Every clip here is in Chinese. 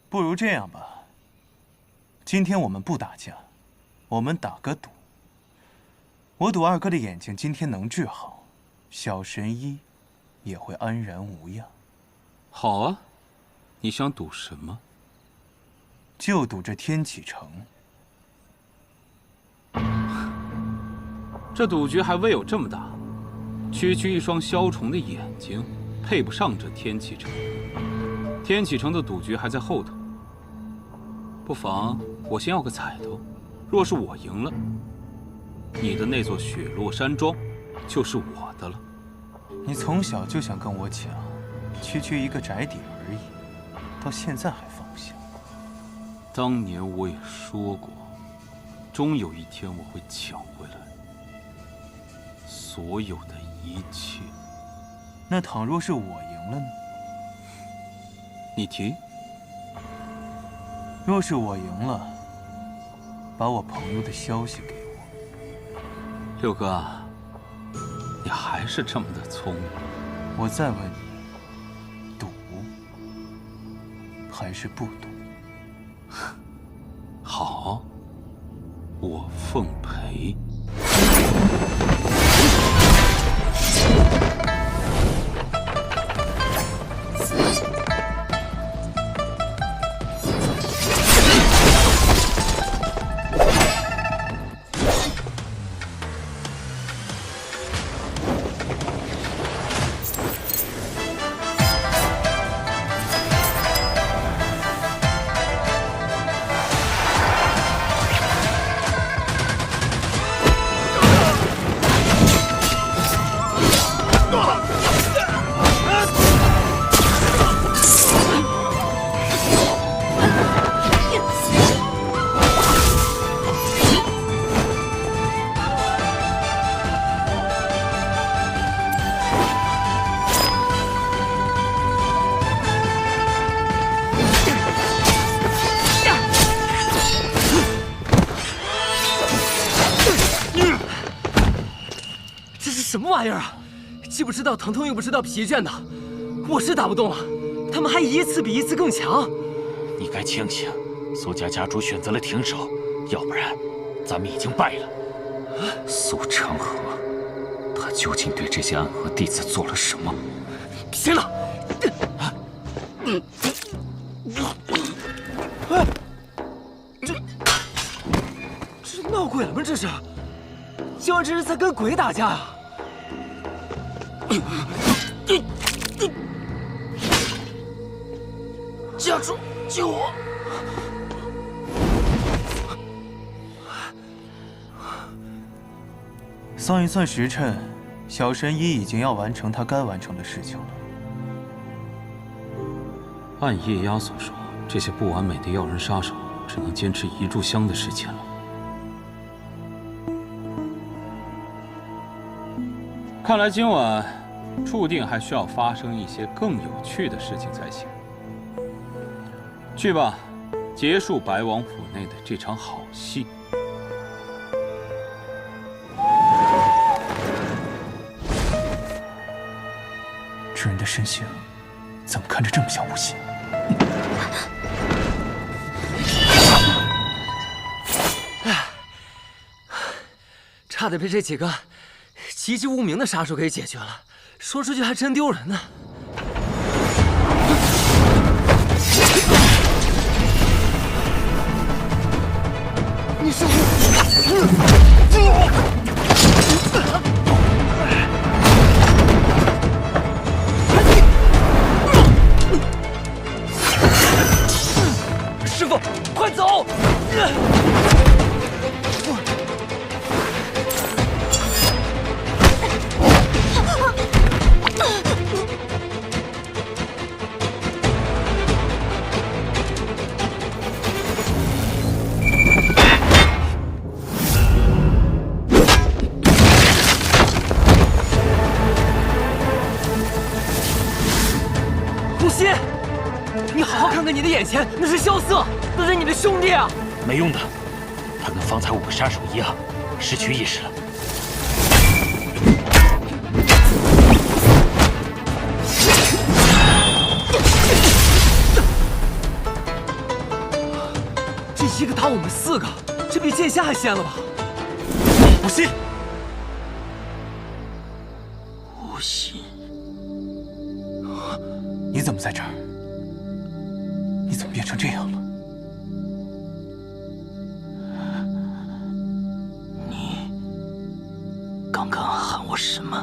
不如这样吧，今天我们不打架，我们打个赌。我赌二哥的眼睛今天能治好，小神医也会安然无恙。好啊，你想赌什么？就赌这天启城。这赌局还未有这么大，区区一双枭虫的眼睛，配不上这天启城。天启城的赌局还在后头，不妨我先要个彩头。若是我赢了，你的那座雪落山庄就是我的了。你从小就想跟我抢，区区一个宅邸而已，到现在还放不下。当年我也说过，终有一天我会抢回来所有的一切。那倘若是我赢了呢？你提。若是我赢了，把我朋友的消息给我。六哥，你还是这么的聪明。我再问你，赌还是不赌？好，我奉陪。什么玩意儿啊！既不知道疼痛，又不知道疲倦的，我是打不动了，他们还一次比一次更强。你该庆幸，苏家家主选择了停手，要不然咱们已经败了。苏成河，他究竟对这些暗河弟子做了什么？行了，这闹鬼了吗？这是，今晚这是在跟鬼打架啊！家主，救我！算一算时辰，小神医已经要完成他该完成的事情了。按叶押所说，这些不完美的药人杀手只能坚持一炷香的时间了。看来今晚注定还需要发生一些更有趣的事情才行。去吧，结束白王府内的这场好戏。这人的身形怎么看着这么像无心？差点被这几个籍籍无名的杀手给解决了，说出去还真丢人呢。你是师傅，快走！顾惜，你好好看看你的眼前，那是萧瑟，那是你的兄弟啊！没用的，他跟方才5个杀手一样，失去意识了。一个打我们4个，这比剑仙还仙了吧？无心，无心，你怎么在这儿？你怎么变成这样了？你刚刚喊我什么？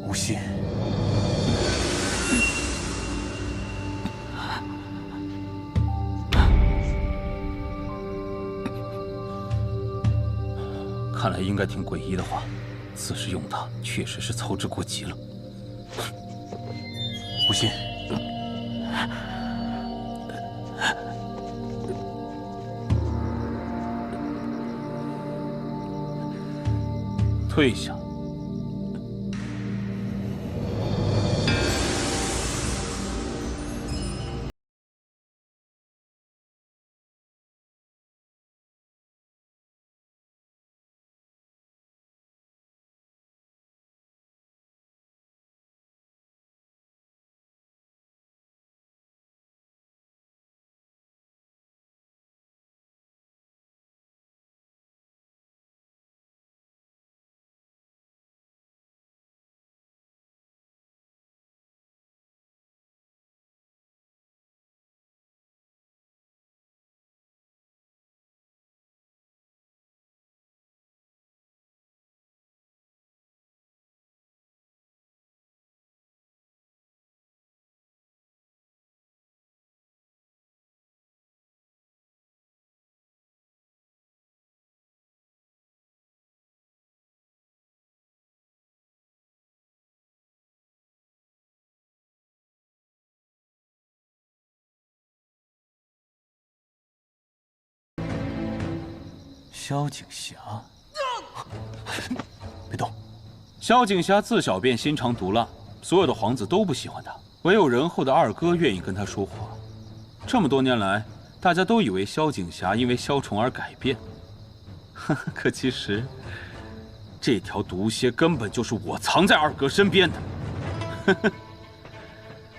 无心。看来应该听鬼医的话，此时用他确实是操之过急了。无心，退下。萧景霞，别动！萧景霞自小便心肠毒辣，所有的皇子都不喜欢她，唯有仁厚的二哥愿意跟她说话。这么多年来，大家都以为萧景霞因为萧崇而改变，可其实这条毒蝎根本就是我藏在二哥身边的。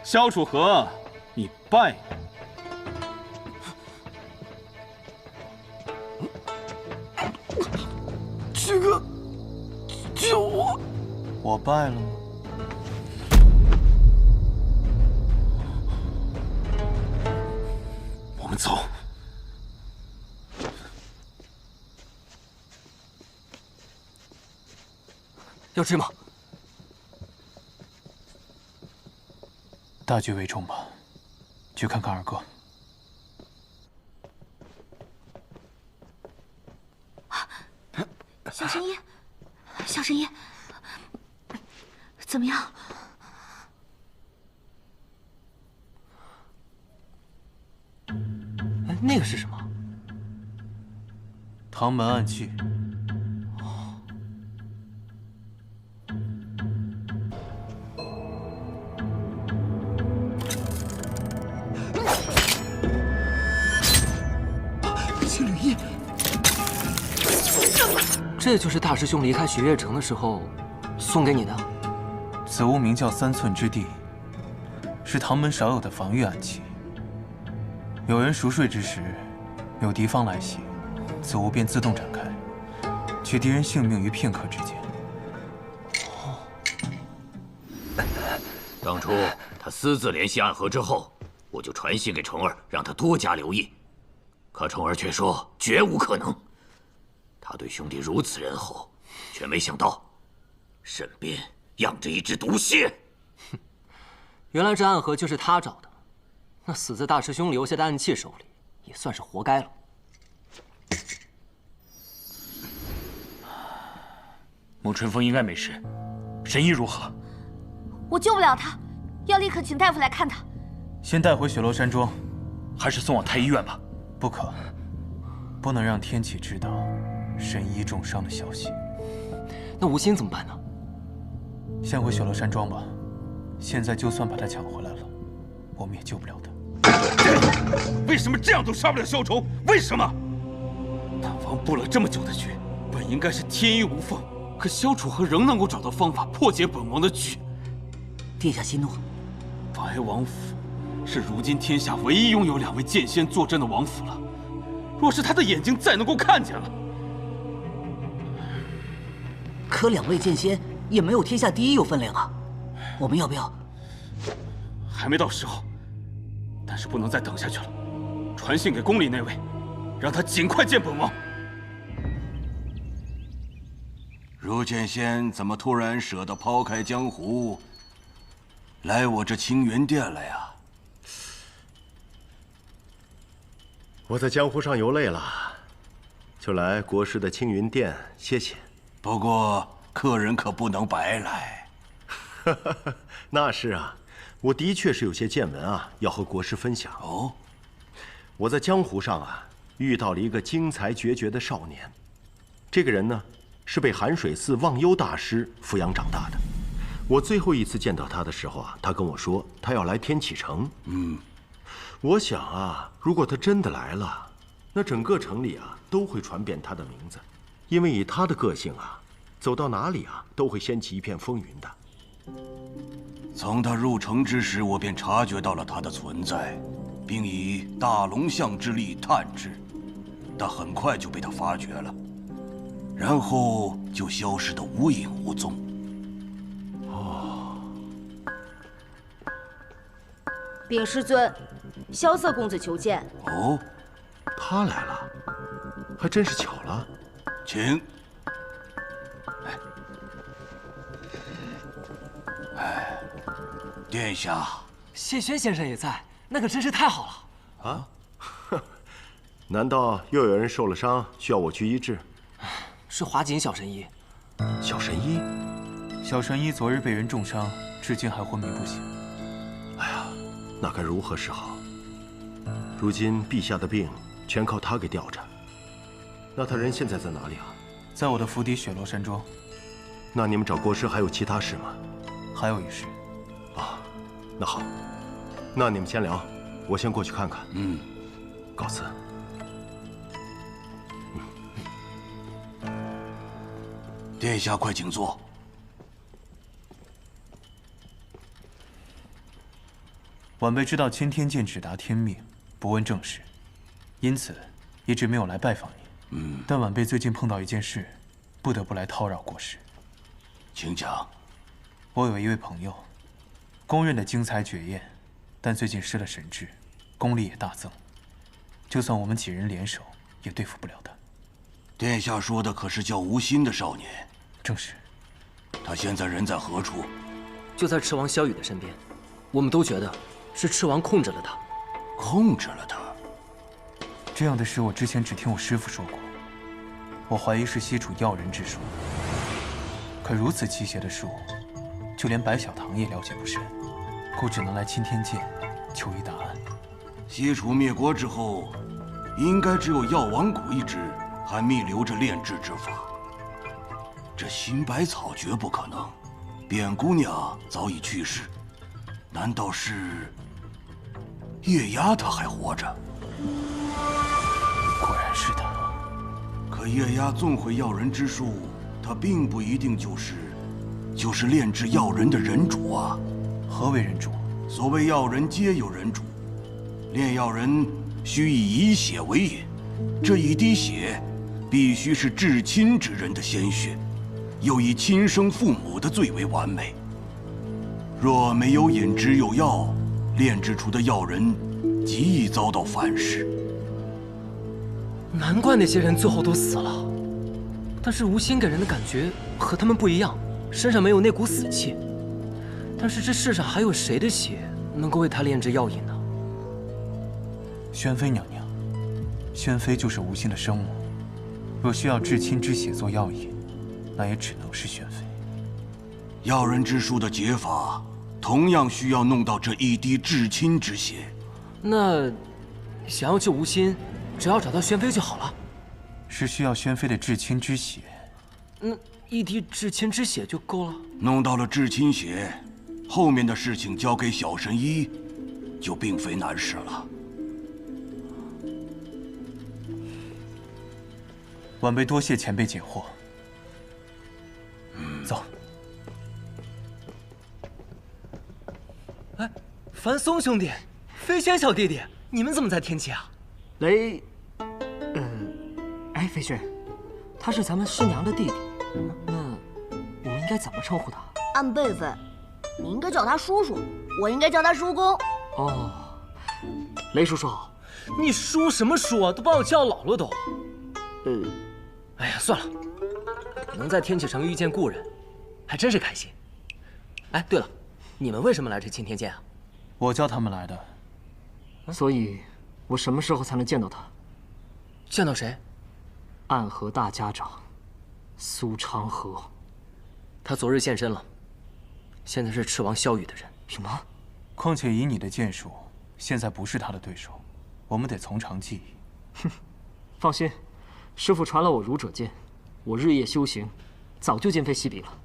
萧楚河，你败了。师哥，救我！我败了吗？我们走。要吃吗？大局为重吧，去看看二哥。小神医，小神医，怎么样？哎，那个是什么？唐门暗器。青缕衣。这就是大师兄离开雪月城的时候送给你的。此物名叫3寸之地，是唐门少有的防御暗器。有人熟睡之时，有敌方来袭，此物便自动展开，取敌人性命于片刻之间。当初他私自联系暗河之后，我就传信给重儿，让他多加留意。可重儿却说绝无可能。他对兄弟如此仁厚，却没想到身边养着一只毒蝎。哼，原来这暗河就是他找的，那死在大师兄留下的暗器手里，也算是活该了。沐春风应该没事，神医如何？我救不了他，要立刻请大夫来看他。先带回雪落山庄，还是送往太医院吧。不可，不能让天启知道神医重伤的消息。那吴昕怎么办呢？先回雪落山庄吧。现在就算把他抢回来了，我们也救不了他。为什么这样都杀不了萧崇？为什么？大王布了这么久的局，本应该是天衣无缝，可萧楚河仍能够找到方法破解本王的局。殿下息怒。白王府是如今天下唯一拥有2位剑仙坐镇的王府了。若是他的眼睛再能够看见了，可2位剑仙也没有天下第一有分量啊！我们要不要？还没到时候，但是不能再等下去了。传信给宫里那位，让他尽快见本王。如剑仙怎么突然舍得抛开江湖，来我这清源殿了呀？我在江湖上游累了，就来国师的青云殿歇歇。不过客人可不能白来。那是啊，我的确是有些见闻啊，要和国师分享。哦，我在江湖上啊遇到了一个精才绝绝的少年，这个人呢是被寒水寺忘忧大师抚养长大的。我最后一次见到他的时候啊，他跟我说他要来天启城。我想啊，如果他真的来了，那整个城里啊都会传遍他的名字，因为以他的个性啊，走到哪里啊都会掀起一片风云的。从他入城之时，我便察觉到了他的存在，并以大龙象之力探之，但很快就被他发觉了，然后就消失得无影无踪。禀师尊，萧瑟公子求见。哦，他来了，还真是巧了。请。殿下，谢轩先生也在，那可真是太好了。啊？难道又有人受了伤，需要我去医治？是华锦小神医。小神医？小神医昨日被人重伤，至今还昏迷不醒。哎呀，那该如何是好？如今陛下的病全靠他给吊着。那他人现在在哪里啊？在我的府邸雪落山庄。那你们找国师还有其他事吗？还有一事。啊，那好，那你们先聊，我先过去看看。告辞。殿下快请坐。晚辈知道青天剑只达天命，不问政事，因此一直没有来拜访您。但晚辈最近碰到一件事，不得不来叨扰国师。请讲。我有一位朋友，公认的精才绝艳，但最近失了神智，功力也大增。就算我们几人联手，也对付不了他。殿下说的可是叫吴昕的少年？正是。他现在人在何处？就在赤王萧雨的身边。我们都觉得是赤王控制了他。控制了他？这样的事我之前只听我师父说过。我怀疑是西楚药人之术。可如此奇邪的术，就连白小棠也了解不深，故只能来青天剑求一答案。西楚灭国之后，应该只有药王谷一支还密留着炼制之法。这新百草绝不可能，卞姑娘早已去世，难道是月牙她还活着？果然是他。可月牙纵会药人之术，他并不一定就是炼制药人的人主啊。何为人主？所谓药人皆有人主，炼药人需以血为引，这一滴血必须是至亲之人的鲜血，又以亲生父母的最为完美。若没有引之有药，炼制出的药人极易遭到反噬。难怪那些人最后都死了。但是吴昕给人的感觉和他们不一样，身上没有那股死气。但是这世上还有谁的血能够为他炼制药引呢？宣妃娘娘，宣妃就是吴昕的生母，若需要至亲之血做药引，那也只能是宣妃。药人之术的解法，同样需要弄到这一滴至亲之血。那想要救吴昕，只要找到宣妃就好了。是需要宣妃的至亲之血。那一滴至亲之血就够了。弄到了至亲血，后面的事情交给小神医，就并非难事了。晚辈多谢前辈解惑。走。哎，樊松兄弟，飞轩小弟弟，你们怎么在天启啊？雷哎，飞轩，他是咱们师娘的弟弟，那我们应该怎么称呼他？按辈分，你应该叫他叔叔，我应该叫他叔公。哦，雷叔叔，你叔什么叔啊？都把我叫老了都。哎呀，算了，能在天启城遇见故人，还真是开心。哎，对了，你们为什么来这青天剑啊？我叫他们来的。所以，我什么时候才能见到他？见到谁？暗河大家长，苏长河。他昨日现身了，现在是赤王萧雨的人。什么？况且以你的剑术，现在不是他的对手，我们得从长计议。哼，放心，师父传了我儒者剑，我日夜修行，早就今非昔比了。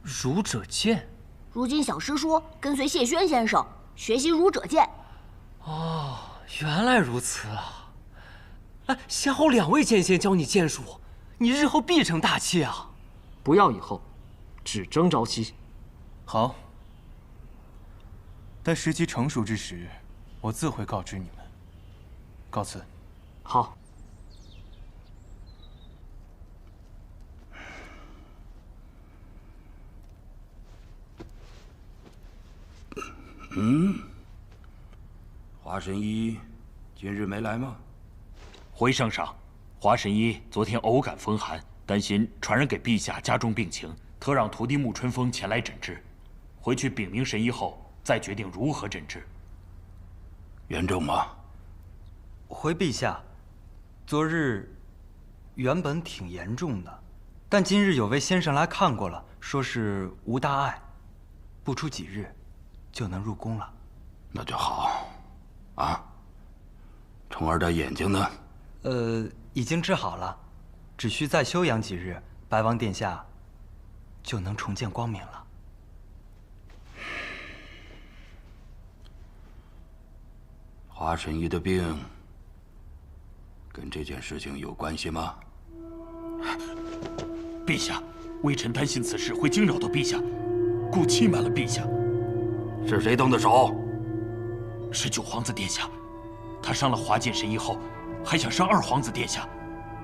儒者剑？如今小师说跟随谢轩先生学习儒者剑。哦，原来如此啊！哎，幸好两位剑仙教你剑术，你日后必成大器啊！不要以后，只争朝夕。好，待时机成熟之时，我自会告知你们。告辞。好。华神医今日没来吗？回圣上，华神医昨天偶感风寒，担心传染给陛下加重病情，特让徒弟沐春风前来诊治。回去禀明神医后，再决定如何诊治。严重吗？回陛下，昨日原本挺严重的，但今日有位先生来看过了，说是无大碍，不出几日就能入宫了。那就好。啊，虫儿的眼睛呢？已经治好了，只需再休养几日，白王殿下就能重见光明了。华神医的病跟这件事情有关系吗？陛下，微臣担心此事会惊扰到陛下，故欺瞒了陛下。是谁动的手？是九皇子殿下，他伤了华剑神医后，还想伤二皇子殿下，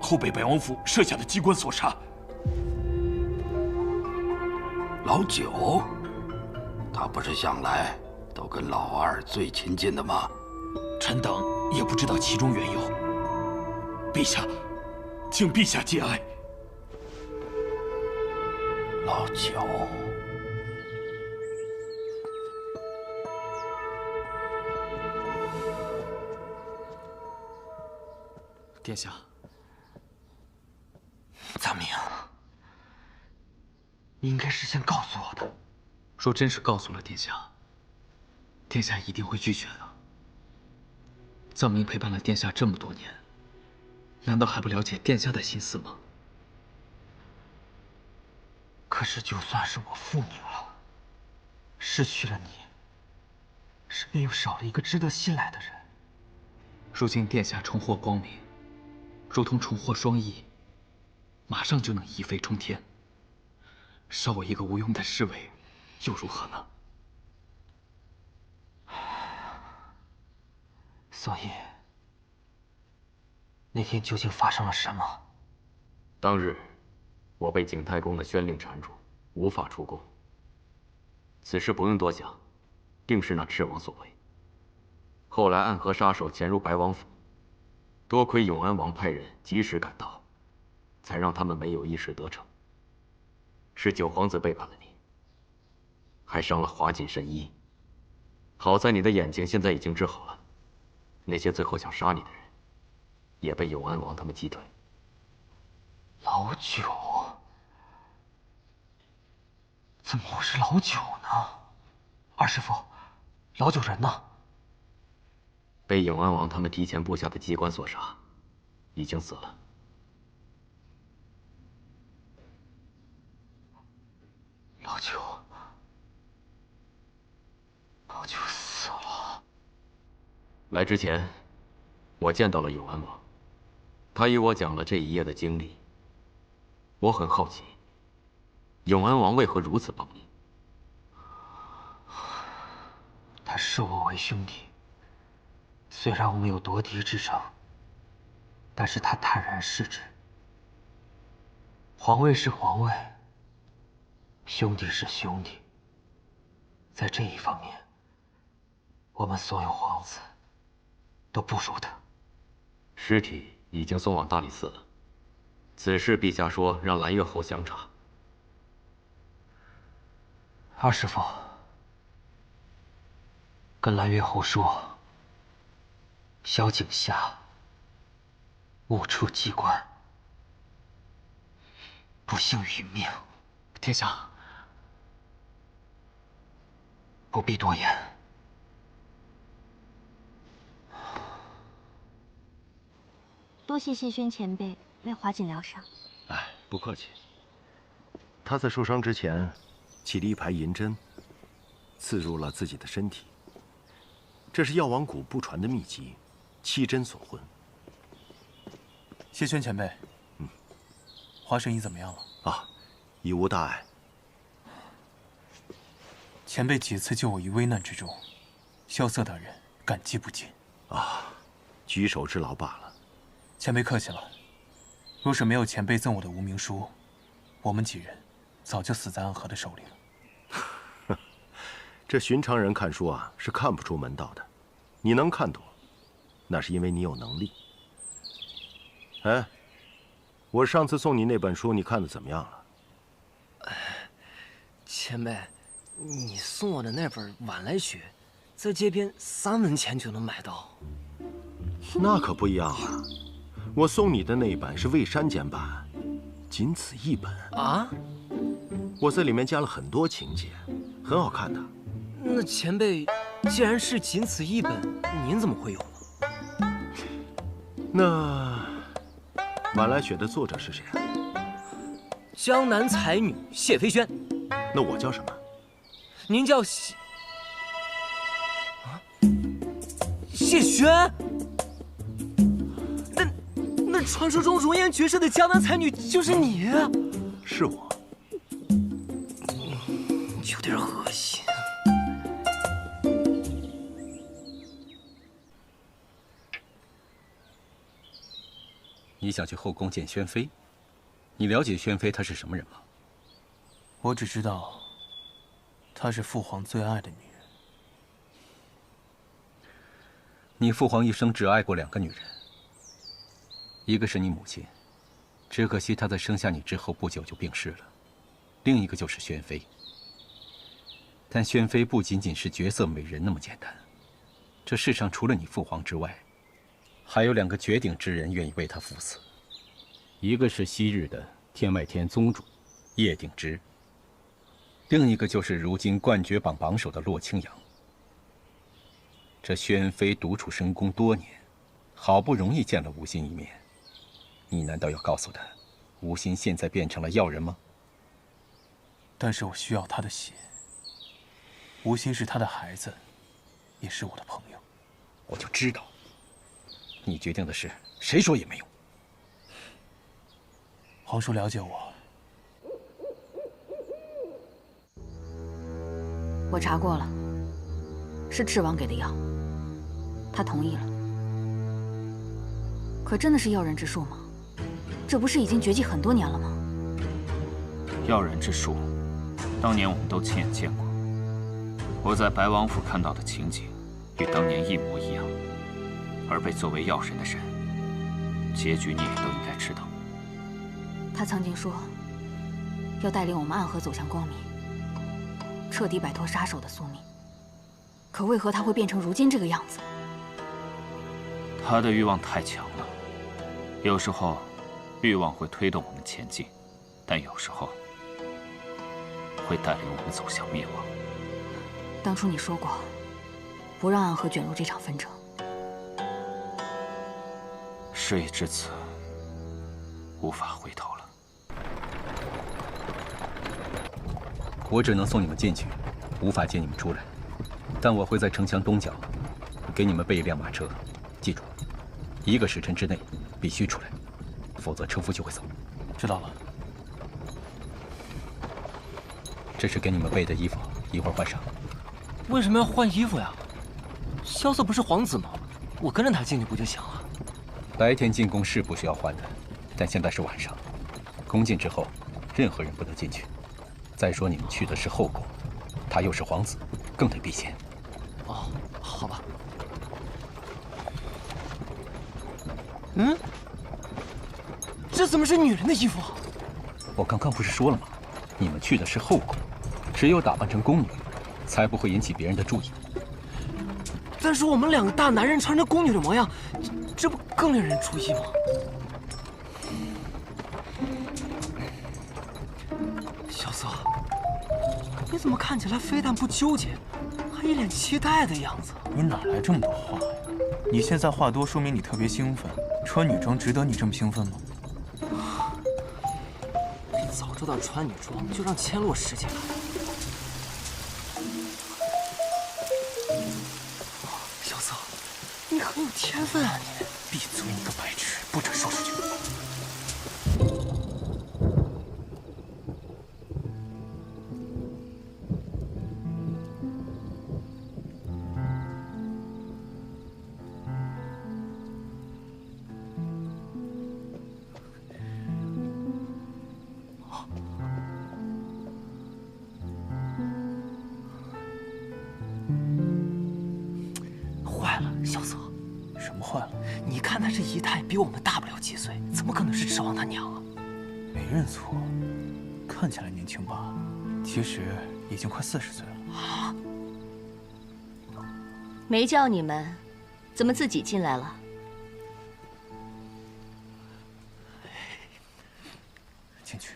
后被百王府设下的机关所杀。老九，他不是向来都跟老二最亲近的吗？臣等也不知道其中缘由。陛下，请陛下节哀。老九。殿下，藏明，你应该事先告诉我的。若真是告诉了殿下，殿下一定会拒绝的。藏明陪伴了殿下这么多年，难道还不了解殿下的心思吗？可是，就算是我负你了，失去了你，身边又少了一个值得信赖的人。如今殿下重获光明，如同重获双翼，马上就能一飞冲天。少我一个无用的侍卫，又如何呢？所以，那天究竟发生了什么？当日，我被景太公的宣令缠住，无法出宫。此事不用多想，定是那赤王所为。后来暗河杀手潜入白王府，多亏永安王派人及时赶到，才让他们没有一时得逞。是九皇子背叛了你，还伤了华锦神医。好在你的眼睛现在已经治好了，那些最后想杀你的人，也被永安王他们击退。老九，怎么会是老九呢？二师傅，老九人呢？被永安王他们提前布下的机关所杀，已经死了。老九死了。来之前，我见到了永安王，他与我讲了这一夜的经历。我很好奇，永安王为何如此帮你？他视我为兄弟，虽然我们有夺嫡之争，但是他坦然视之。皇位是皇位，兄弟是兄弟。在这一方面，我们所有皇子都不如他。尸体已经送往大理寺了，此事陛下说让蓝月侯详查。二师父，跟蓝月侯说，萧景夏误触机关，不幸殒命。殿下，不必多言。多谢谢轩前辈为华锦疗伤。哎，不客气。他在受伤之前，起了一排银针，刺入了自己的身体。这是药王谷不传的秘籍，七针所婚。谢轩前辈，华神医怎么样了？啊，已无大碍。前辈几次救我于危难之中，萧瑟大人感激不尽。啊，举手之劳罢了。前辈客气了。若是没有前辈赠我的无名书，我们几人早就死在暗河的手里了。这寻常人看书啊，是看不出门道的。你能看懂，那是因为你有能力。哎，我上次送你那本书，你看的怎么样了？前辈，你送我的那本《晚来学》，在街边3文钱就能买到。那可不一样啊！我送你的那一版是未删减版，仅此一本啊！我在里面加了很多情节，很好看的。那前辈，既然是仅此一本，您怎么会有呢？那《晚来雪》的作者是谁啊？江南才女谢飞轩。那我叫什么？您叫谢轩。那传说中容颜绝世的江南才女就是你？是我。有点恶心。你想去后宫见宣妃？你了解宣妃她是什么人吗？我只知道，她是父皇最爱的女人。你父皇一生只爱过2个女人，一个是你母亲，只可惜她在生下你之后不久就病逝了；另一个就是宣妃。但宣妃不仅仅是绝色美人那么简单，这世上除了你父皇之外，还有2个绝顶之人愿意为她赴死，一个是昔日的天外天宗主叶鼎之，另一个就是如今冠绝榜榜首的洛清扬。这宣妃独处深宫多年，好不容易见了吴昕一面，你难道要告诉她，吴昕现在变成了药人吗？但是我需要她的血。吴昕是她的孩子，也是我的朋友。我就知道，你决定的事，谁说也没用。皇叔了解我。我查过了，是赤王给的药，他同意了。可真的是药人之术吗？这不是已经绝迹很多年了吗？药人之术，当年我们都亲眼见过。我在白王府看到的情景，与当年一模一样。而被作为药神的人，结局你也都应该知道。他曾经说，要带领我们暗河走向光明，彻底摆脱杀手的宿命。可为何他会变成如今这个样子？他的欲望太强了，有时候欲望会推动我们前进，但有时候会带领我们走向灭亡。当初你说过，不让暗河卷入这场纷争。事已至此，无法回头了。我只能送你们进去，无法接你们出来。但我会在城墙东角给你们备一辆马车，记住，1个时辰之内必须出来，否则车夫就会走。知道了。这是给你们备的衣服，一会儿换上。为什么要换衣服呀？萧瑟不是皇子吗？我跟着他进去不就行了？白天进宫是不需要换的，但现在是晚上，宫禁之后，任何人不得进去。再说你们去的是后宫，他又是皇子，更得避嫌。哦，好吧。这怎么是女人的衣服？我刚刚不是说了吗？你们去的是后宫，只有打扮成宫女，才不会引起别人的注意。但是我们两个大男人穿着宫女的模样，这不更令人注意吗？小色，你怎么看起来非但不纠结，还一脸期待的样子？你哪来这么多话呀？你现在话多，说明你特别兴奋。穿女装值得你这么兴奋吗？早知道穿女装，就让千洛师姐来。小色，你很有天分啊你！闭嘴，你个白痴，不准说出去。坏了，小色，什么坏了？你看他这仪态比我们大不了几岁，怎么可能是指望他娘啊？没认错，看起来年轻罢了，其实已经快40岁了。啊！没叫你们，怎么自己进来了？进去。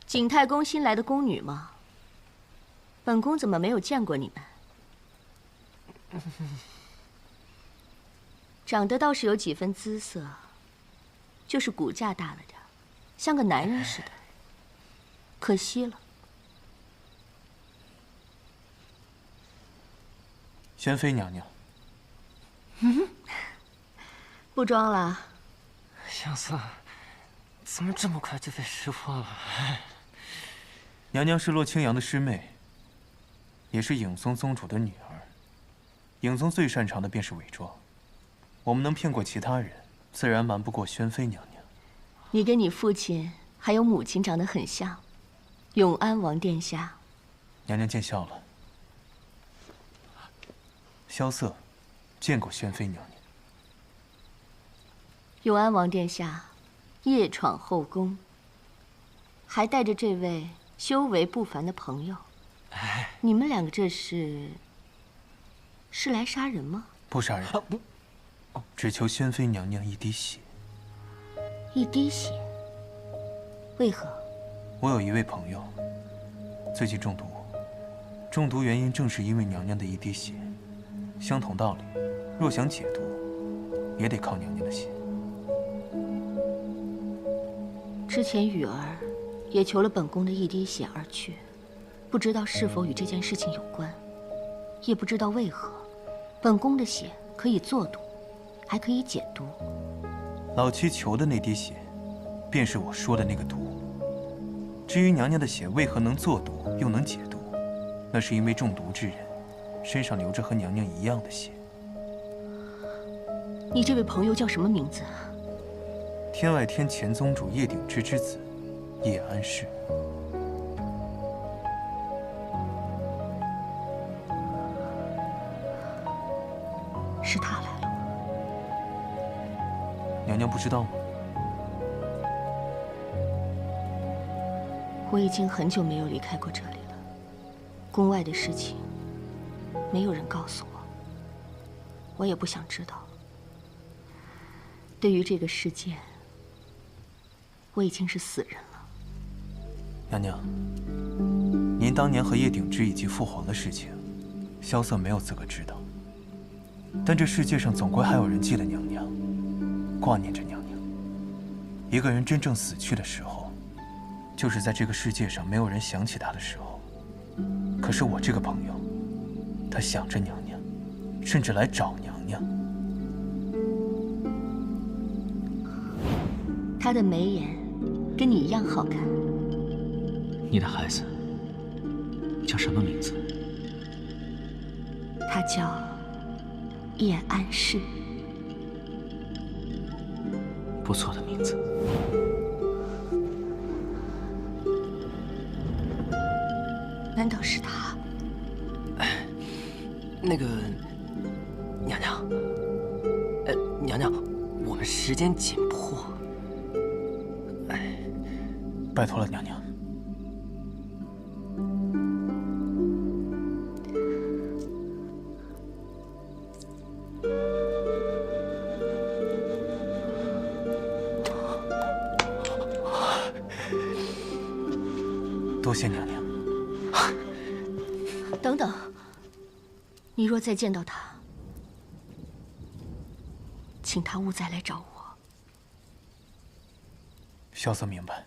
景太宫新来的宫女吗？本宫怎么没有见过你们？长得倒是有几分姿色，就是骨架大了点，像个男人似的，可惜了。宣妃娘娘。不装了。小色，怎么这么快就被识破了？娘娘是洛清扬的师妹，也是影宗宗主的女儿。影宗最擅长的便是伪装，我们能骗过其他人，自然瞒不过宣妃娘娘。你跟你父亲还有母亲长得很像，永安王殿下。娘娘见笑了。萧瑟见过宣妃娘娘。永安王殿下夜闯后宫，还带着这位修为不凡的朋友。你们两个这是来杀人吗？不杀人，只求宣妃娘娘一滴血。一滴血？为何？我有一位朋友，最近中毒，中毒原因正是因为娘娘的一滴血。相同道理，若想解毒，也得靠娘娘的血。之前雨儿也求了本宫的一滴血而去，不知道是否与这件事情有关，也不知道为何，本宫的血可以作毒，还可以解毒。老七求的那滴血，便是我说的那个毒。至于娘娘的血为何能作毒又能解毒，那是因为中毒之人身上流着和娘娘一样的血。你这位朋友叫什么名字？天外天前宗主叶鼎之之子，叶安世。是他来了。娘娘不知道吗？我已经很久没有离开过这里了，宫外的事情没有人告诉我，我也不想知道。对于这个世界，我已经是死人了。娘娘，您当年和叶鼎之以及父皇的事情，萧瑟没有资格知道。但这世界上总归还有人记得娘娘，挂念着娘娘。一个人真正死去的时候，就是在这个世界上没有人想起他的时候。可是我这个朋友，他想着娘娘，甚至来找娘娘。他的眉眼跟你一样好看。你的孩子叫什么名字？他叫叶安世。不错的名字。难道是他？那个娘娘，娘娘，我们时间紧迫。拜托了，娘娘。多谢娘娘。等等，你若再见到他，请他勿再来找我。萧瑟明白。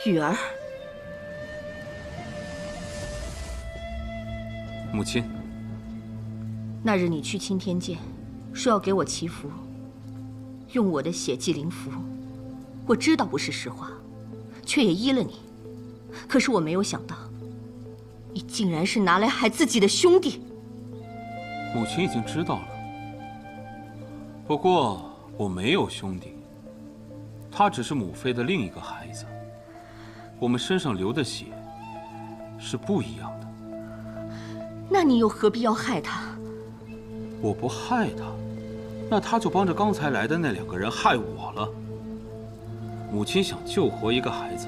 雨儿，母亲，那日你去青天剑，说要给我祈福，用我的血祭灵符。我知道不是实话，却也依了你。可是我没有想到，你竟然是拿来害自己的兄弟。母亲已经知道了。不过我没有兄弟，他只是母妃的另一个孩子。我们身上流的血是不一样的。那你又何必要害他？我不害他，那他就帮着刚才来的那2个人害我了。母亲想救活一个孩子，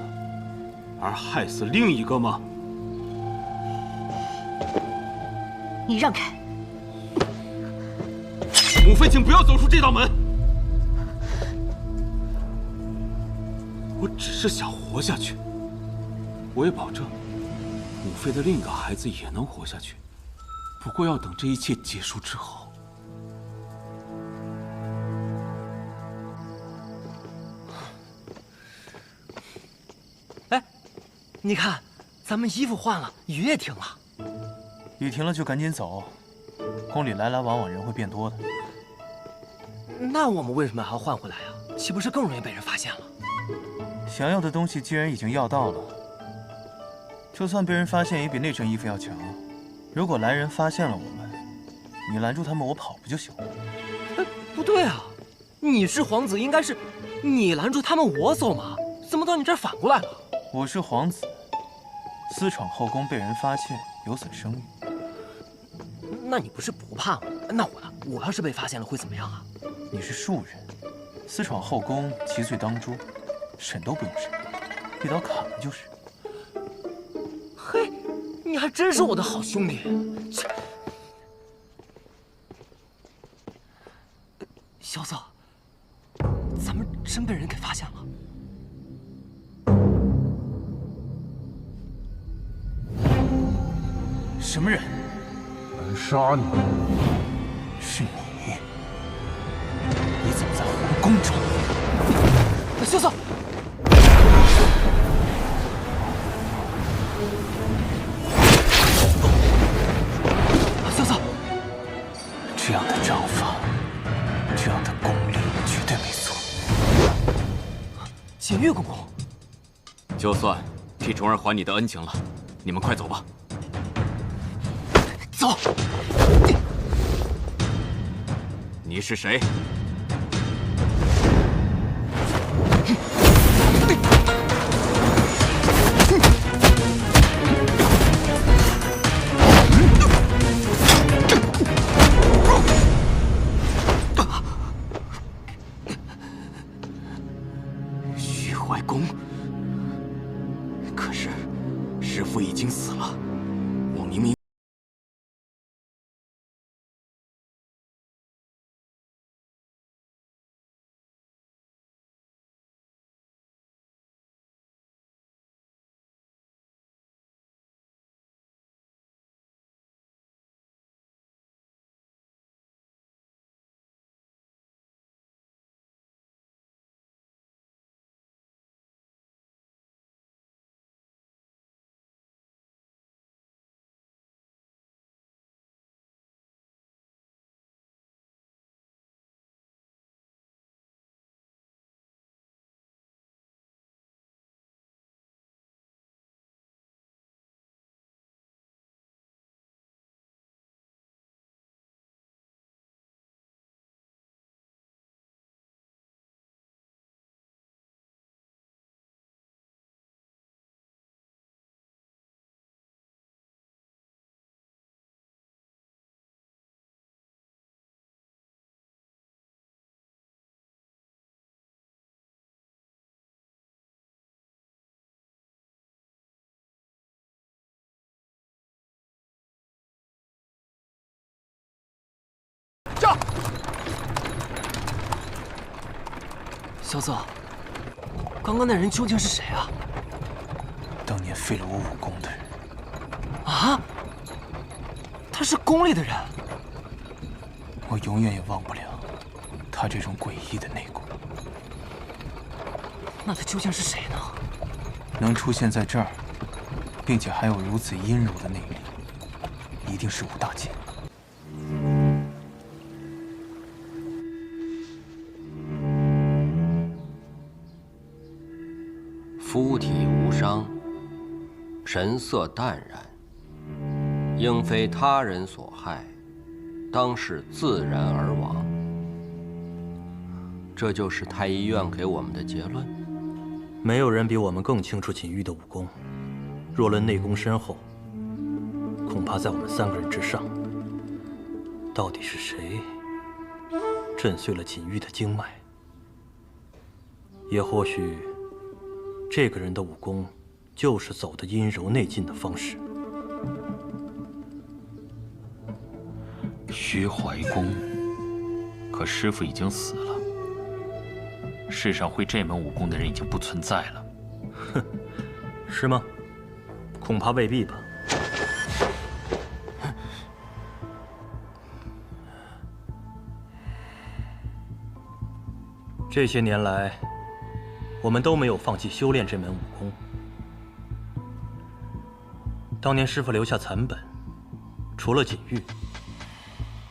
而害死另一个吗？你让开！母妃，请不要走出这道门。我只是想活下去。我也保证，母妃的另一个孩子也能活下去，不过要等这一切结束之后。哎，你看，咱们衣服换了，雨也停了。雨停了就赶紧走，宫里来来往往人会变多的。那我们为什么还要换回来啊？岂不是更容易被人发现了？想要的东西既然已经要到了，就算被人发现，也比那身衣服要强。如果来人发现了我们，你拦住他们，我跑不就行了？不对啊，你是皇子，应该是你拦住他们，我走嘛？怎么到你这儿反过来了？我是皇子，私闯后宫被人发现，有损声誉。那你不是不怕吗？那我呢？我要是被发现了会怎么样啊？你是庶人，私闯后宫，其罪当诛，审都不用审，一刀砍了就是。嘿，你还真是我的好兄弟。萧瑟，咱们真被人给发现了。什么人？来杀你！是你？你怎么在皇宫中？萧瑟！萧瑟！这样的章法，这样的功力，绝对没错。简月公公，就算替重儿还你的恩情了，你们快走吧。走。你是谁？徐怀公。可是，师父已经死了，我明明。小子，刚刚那人究竟是谁啊？当年废了我武功的人。啊？他是宫里的人？我永远也忘不了他这种诡异的内功。那他究竟是谁呢？能出现在这儿，并且还有如此阴柔的内力，一定是武大剑。肤体无伤，神色淡然，应非他人所害，当是自然而亡。这就是太医院给我们的结论。没有人比我们更清楚锦玉的武功。若论内功深厚，恐怕在我们3个人之上。到底是谁震碎了锦玉的经脉？也或许，这个人的武功就是走的阴柔内劲的方式。虚怀公，可师傅已经死了。世上会这门武功的人已经不存在了。哼，是吗？恐怕未必吧。这些年来，我们都没有放弃修炼这门武功。当年师父留下残本，除了锦玉，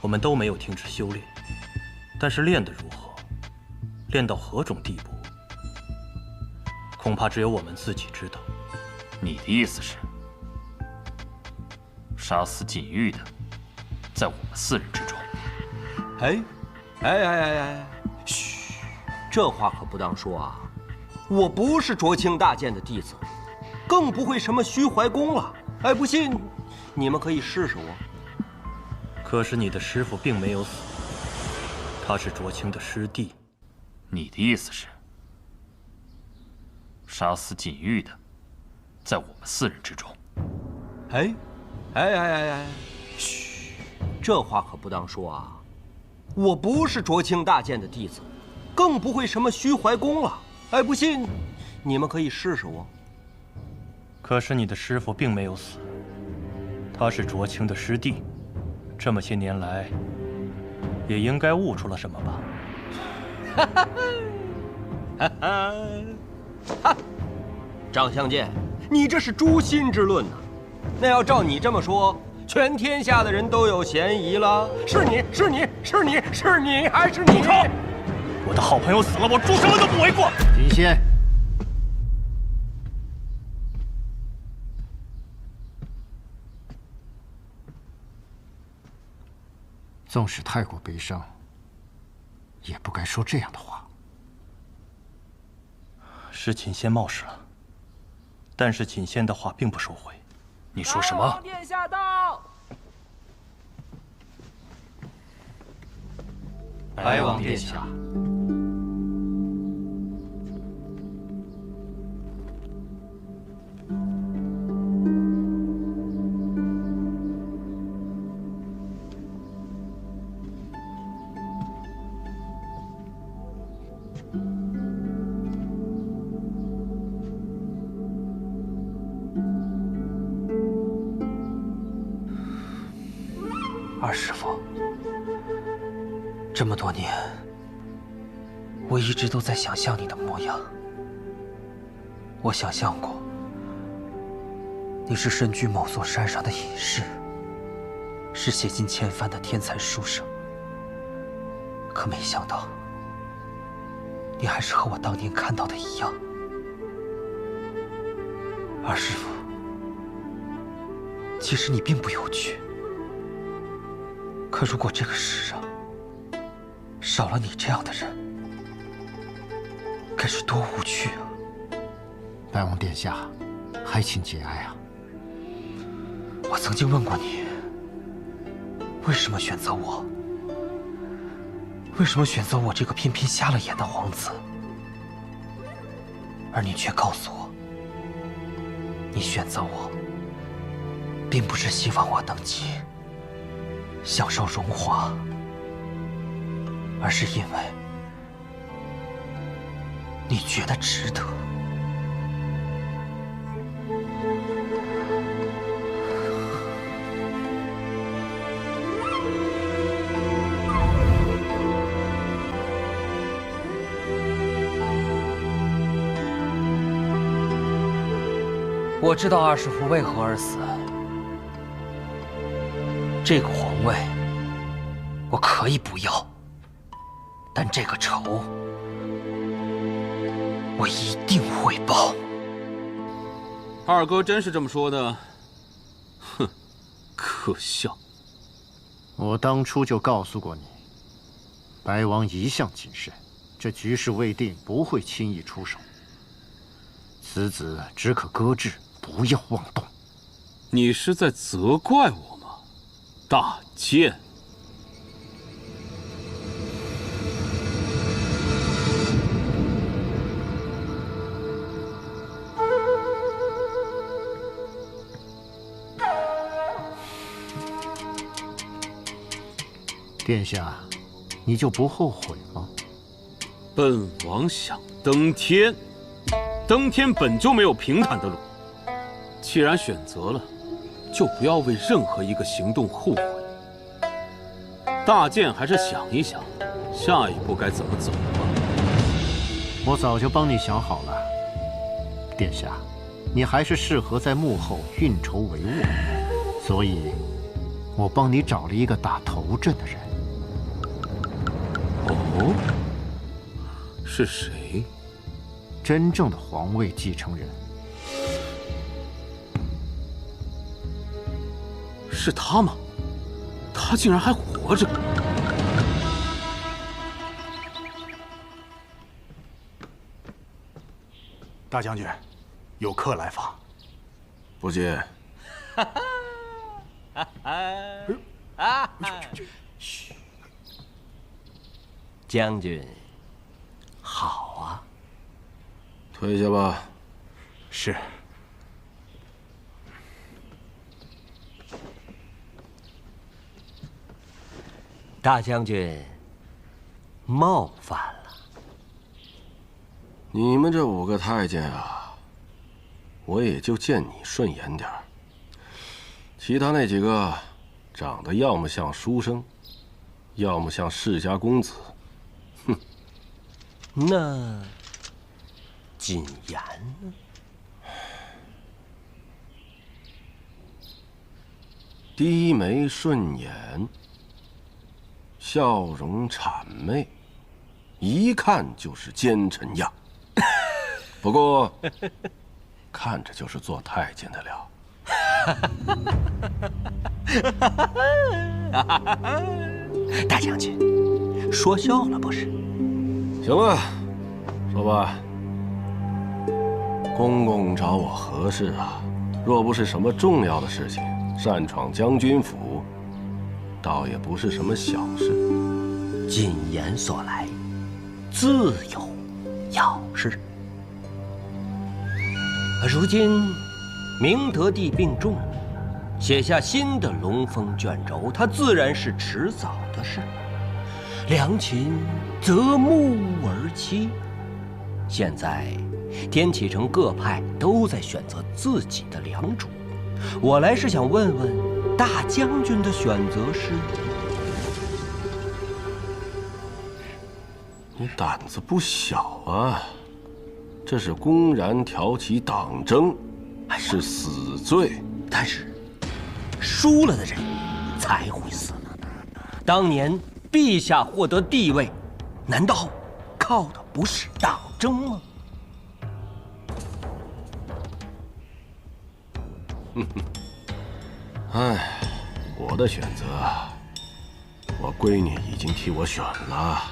我们都没有停止修炼。但是练得如何，练到何种地步，恐怕只有我们自己知道。你的意思是，杀死锦玉的，在我们4人之中？哎，嘘，这话可不当说啊！我不是卓清大剑的弟子，更不会什么虚怀功了。哎，不信，你们可以试试我。可是你的师父并没有死，他是卓清的师弟。你的意思是，杀死锦玉的，在我们4人之中？哎，嘘，这话可不当说啊！我不是卓清大剑的弟子，更不会什么虚怀功了。哎，不信，你们可以试试我。可是你的师父并没有死，他是卓清的师弟，这么些年来，也应该悟出了什么吧？张相见，你这是诛心之论呐！那要照你这么说，全天下的人都有嫌疑了。是你还是你？我的好朋友死了，我朱什么都不为过。金仙，纵使太过悲伤，也不该说这样的话。是锦仙冒失了，但是锦仙的话并不收回。你说什么？殿下到。白王殿下。二师父，这么多年，我一直都在想象你的模样。我想象过，你是身居某座山上的隐士，是写进千帆的天才书生。可没想到，你还是和我当年看到的一样。二师父，其实你并不有趣。可如果这个世上少了你这样的人，该是多无趣啊！白王殿下，还请节哀啊！我曾经问过你，为什么选择我？为什么选择我这个偏偏瞎了眼的皇子？而你却告诉我，你选择我，并不是希望我登基，享受荣华，而是因为你觉得值得？我知道二师父为何而死。这个皇位，我可以不要，但这个仇，我一定会报。二哥真是这么说的？哼，可笑！我当初就告诉过你，白王一向谨慎，这局势未定，不会轻易出手。此子只可搁置，不要妄动。你是在责怪我吗，大剑？殿下，你就不后悔吗？本王想登天，登天本就没有平坦的路。既然选择了，就不要为任何一个行动后悔。大剑还是想一想，下一步该怎么走吧。我早就帮你想好了，殿下，你还是适合在幕后运筹帷幄，所以，我帮你找了一个打头阵的人。哦，是谁？真正的皇位继承人。是他吗？他竟然还活着！大将军，有客来访。不接。嘘。将军，好啊。退下吧。是。大将军，冒犯了。你们这5个太监啊，我也就见你顺眼点儿。其他那几个，长得要么像书生，要么像世家公子。哼。那谨言呢？低眉顺眼，笑容谄媚，一看就是奸臣样。不过，看着就是做太监的料。大将军，说笑了不是？行了，说吧。公公找我何事啊？若不是什么重要的事情，擅闯将军府，倒也不是什么小事。谨言所来，自有要事。如今明德帝病重，写下新的龙凤卷轴，它自然是迟早的事。良禽择木而栖。现在天启城各派都在选择自己的良主，我来是想问问大将军的选择是？你胆子不小啊！这是公然挑起党争，是死罪。但是输了的人才会死呢。当年陛下获得帝位，难道靠的不是党争吗？哎，我的选择，我闺女已经替我选了。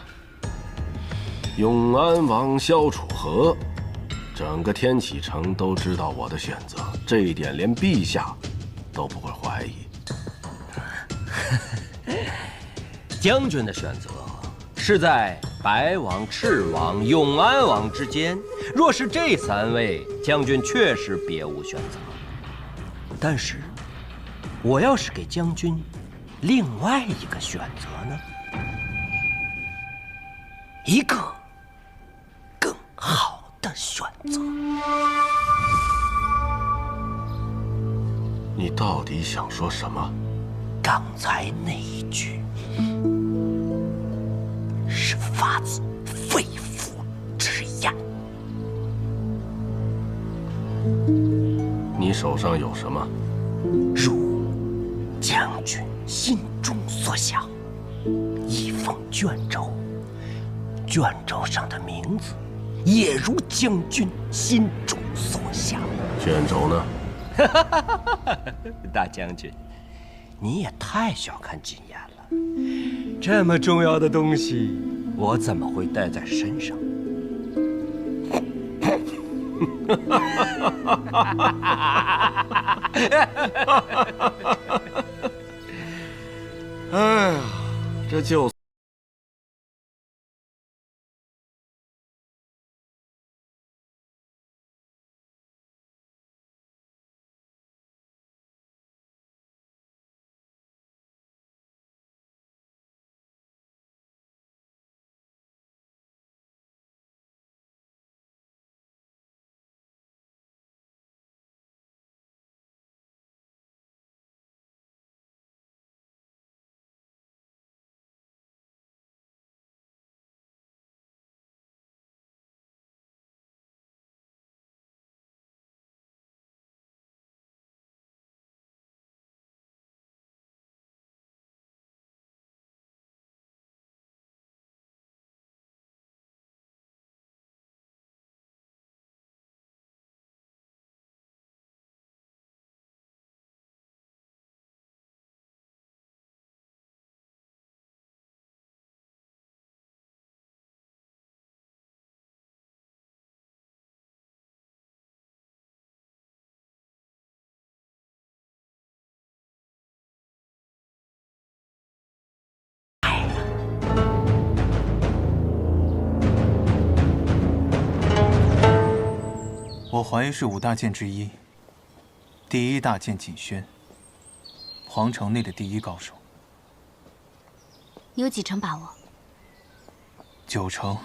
永安王萧楚河，整个天启城都知道我的选择，这一点连陛下都不会怀疑。将军的选择是在白王、赤王、永安王之间，若是这3位，将军确实别无选择。但是，我要是给将军另外一个选择呢？一个更好则。你到底想说什么？刚才那一句是发自肺腑之言。你手上有什么？如将军心中所想，一封卷轴，卷轴上的名字也如将军心中所想。卷轴呢？大将军，你也太小看禁言了。这么重要的东西，我怎么会带在身上？哎呀，这就。我怀疑是5大剑之一，第1大剑锦轩，皇城内的第1高手。你有几成把握？9成。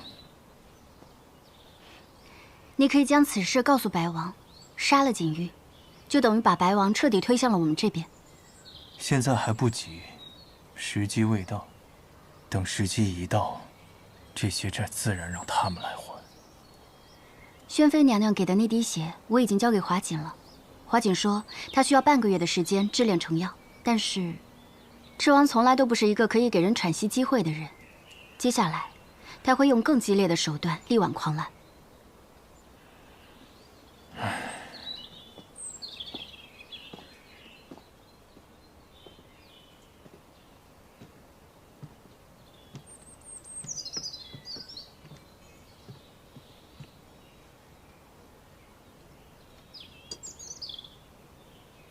你可以将此事告诉白王，杀了锦玉，就等于把白王彻底推向了我们这边。现在还不急，时机未到。等时机一到，这些债自然让他们来还。宣妃娘娘给的那滴血，我已经交给华锦了。华锦说，她需要半个月的时间制炼成药。但是，赤王从来都不是一个可以给人喘息机会的人。接下来，他会用更激烈的手段力挽狂澜。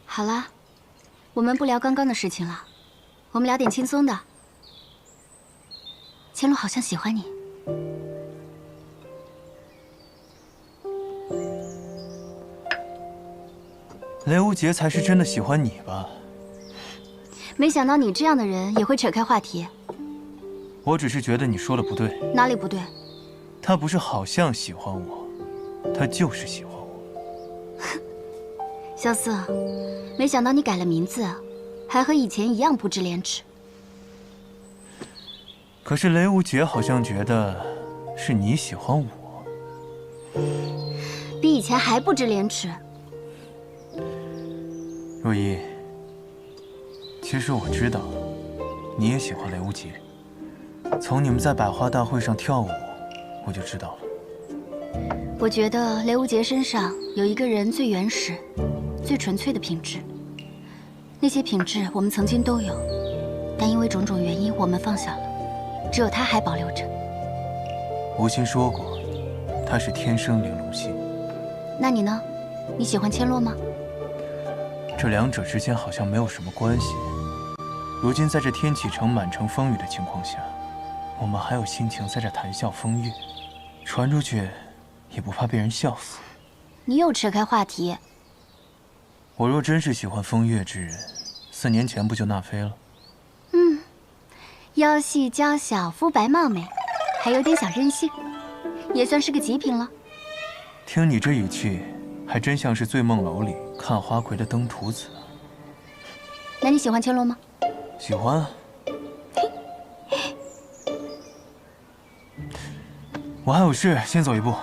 好了，我们不聊刚刚的事情了，我们聊点轻松的。千洛好像喜欢你。雷无杰才是真的喜欢你吧？没想到你这样的人也会扯开话题。我只是觉得你说的不对。哪里不对？他不是好像喜欢我，他就是喜欢我。萧瑟，没想到你改了名字，还和以前一样不知廉耻。可是雷无杰好像觉得是你喜欢我，比以前还不知廉耻。若依，其实我知道，你也喜欢雷无杰。从你们在百花大会上跳舞，我就知道了。我觉得雷无杰身上有一个人最原始、最纯粹的品质。那些品质我们曾经都有，但因为种种原因，我们放下了。只有他还保留着。吴昕说过，他是天生玲珑心。那你呢？你喜欢千洛吗？这两者之间好像没有什么关系。如今在这天启城满城风雨的情况下，我们还有心情在这谈笑风月，传出去也不怕被人笑死。你又扯开话题。我若真是喜欢风月之人，4年前不就纳妃了？腰细娇小，肤白貌美，还有点小任性，也算是个极品了。听你这语气，还真像是醉梦楼里看花魁的登徒子。那你喜欢千罗吗？喜欢啊。我还有事，先走一步。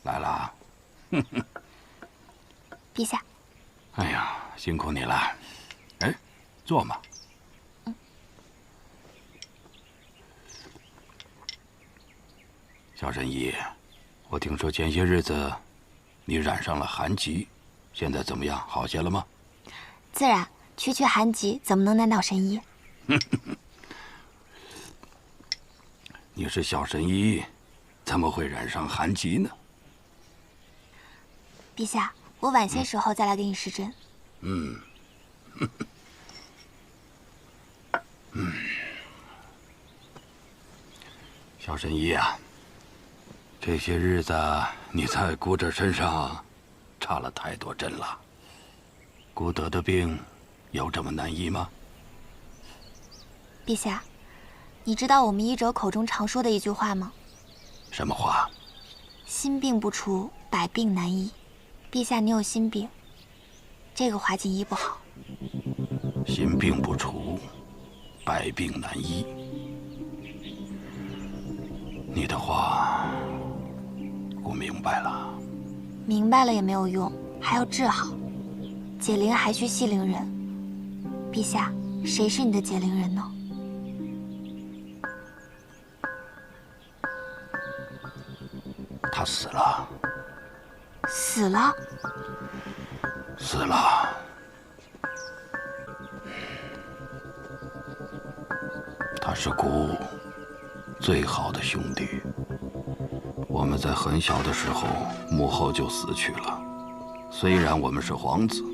来了。陛下。哎呀，辛苦你了。哎，坐嘛。小神医，我听说前些日子你染上了寒疾，现在怎么样？好些了吗？自然，区区寒疾怎么能难倒神医？你是小神医，怎么会染上寒疾呢？陛下，我晚些时候再来给你施针。嗯。小神医啊，这些日子你在姑侄身上插了太多针了。姑得的病有这么难医吗？陛下，你知道我们医者口中常说的一句话吗？什么话？心病不除，百病难医。陛下，你有心病，这个华锦医不好。心病不除，百病难医。你的话，我明白了。明白了也没有用，还要治好。解铃还需系铃人。陛下，谁是你的解铃人呢？他死了。死了？死了。他是姑最好的兄弟。我们在很小的时候，母后就死去了。虽然我们是皇子，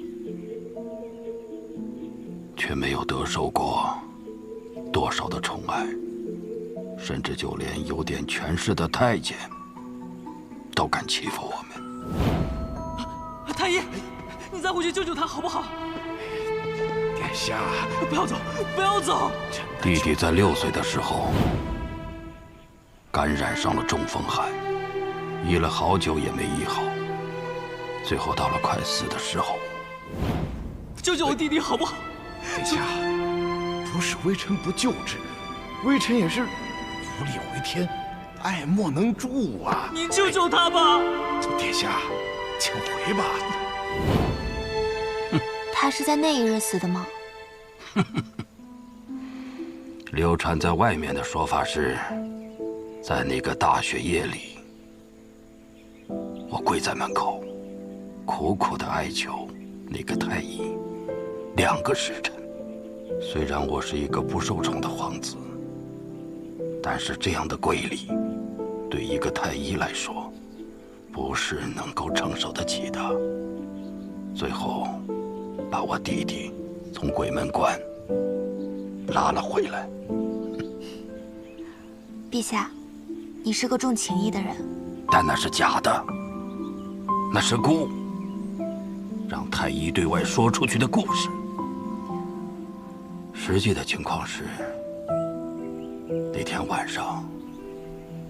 却没有得受过多少的宠爱，甚至就连有点权势的太监都敢欺负我们。太医，你再回去救救他好不好？殿下，不要走，不要走！弟弟在6岁的时候感染上了中风寒，医了好久也没医好，最后到了快死的时候。救救我弟弟好不好？殿下，不是微臣不救治，微臣也是无力回天，爱莫能助啊！你救救他吧！殿下，请回吧。他是在那一日死的吗？流传在外面的说法是，在那个大雪夜里，我跪在门口，苦苦地哀求那个太医2个时辰。虽然我是一个不受宠的皇子，但是这样的跪礼，对一个太医来说，不是能够承受得起的。最后，把我弟弟从鬼门关拉了回来。陛下，你是个重情义的人，但那是假的，那是姑让太医对外说出去的故事。实际的情况是，那天晚上，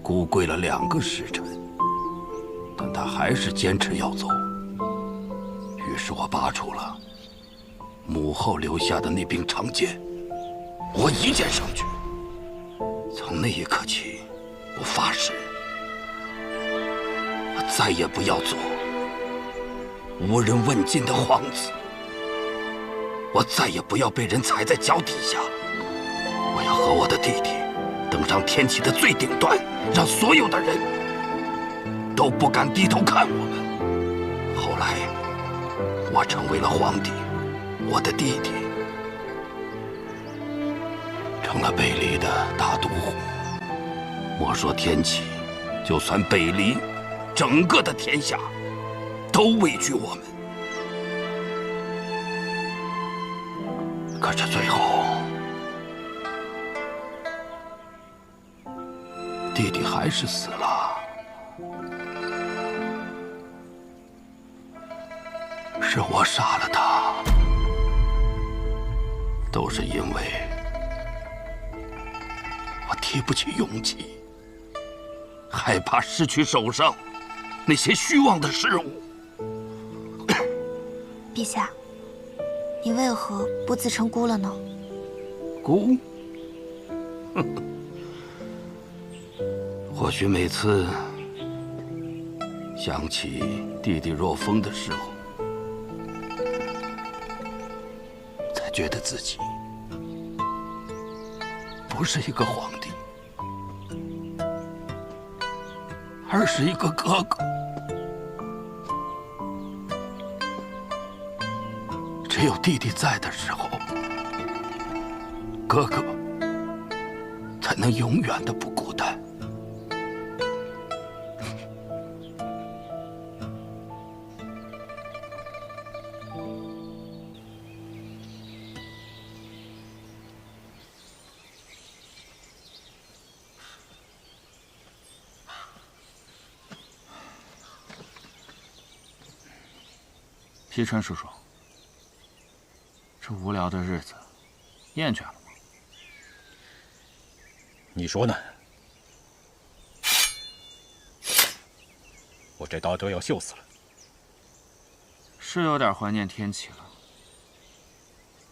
姑跪了2个时辰，但她还是坚持要走。于是我拔出了母后留下的那柄长剑，我一剑上去。从那一刻起，我发誓，我再也不要做无人问津的皇子，我再也不要被人踩在脚底下。我要和我的弟弟登上天启的最顶端，让所有的人都不敢低头看我们。后来，我成为了皇帝，我的弟弟成了北黎的大都护。莫说天启，就算北黎，整个的天下都畏惧我们。可是最后，弟弟还是死了。是我杀了他，都是因为提不起勇气，害怕失去手上那些虚妄的事物。陛下，你为何不自称孤了呢？孤？或许每次想起弟弟若风的时候，才觉得自己不是一个皇帝，而是一个哥哥。只有弟弟在的时候，哥哥才能永远的不孤单。皮川叔叔，这无聊的日子，厌倦了吗？你说呢？我这刀都要锈死了。是有点怀念天启了，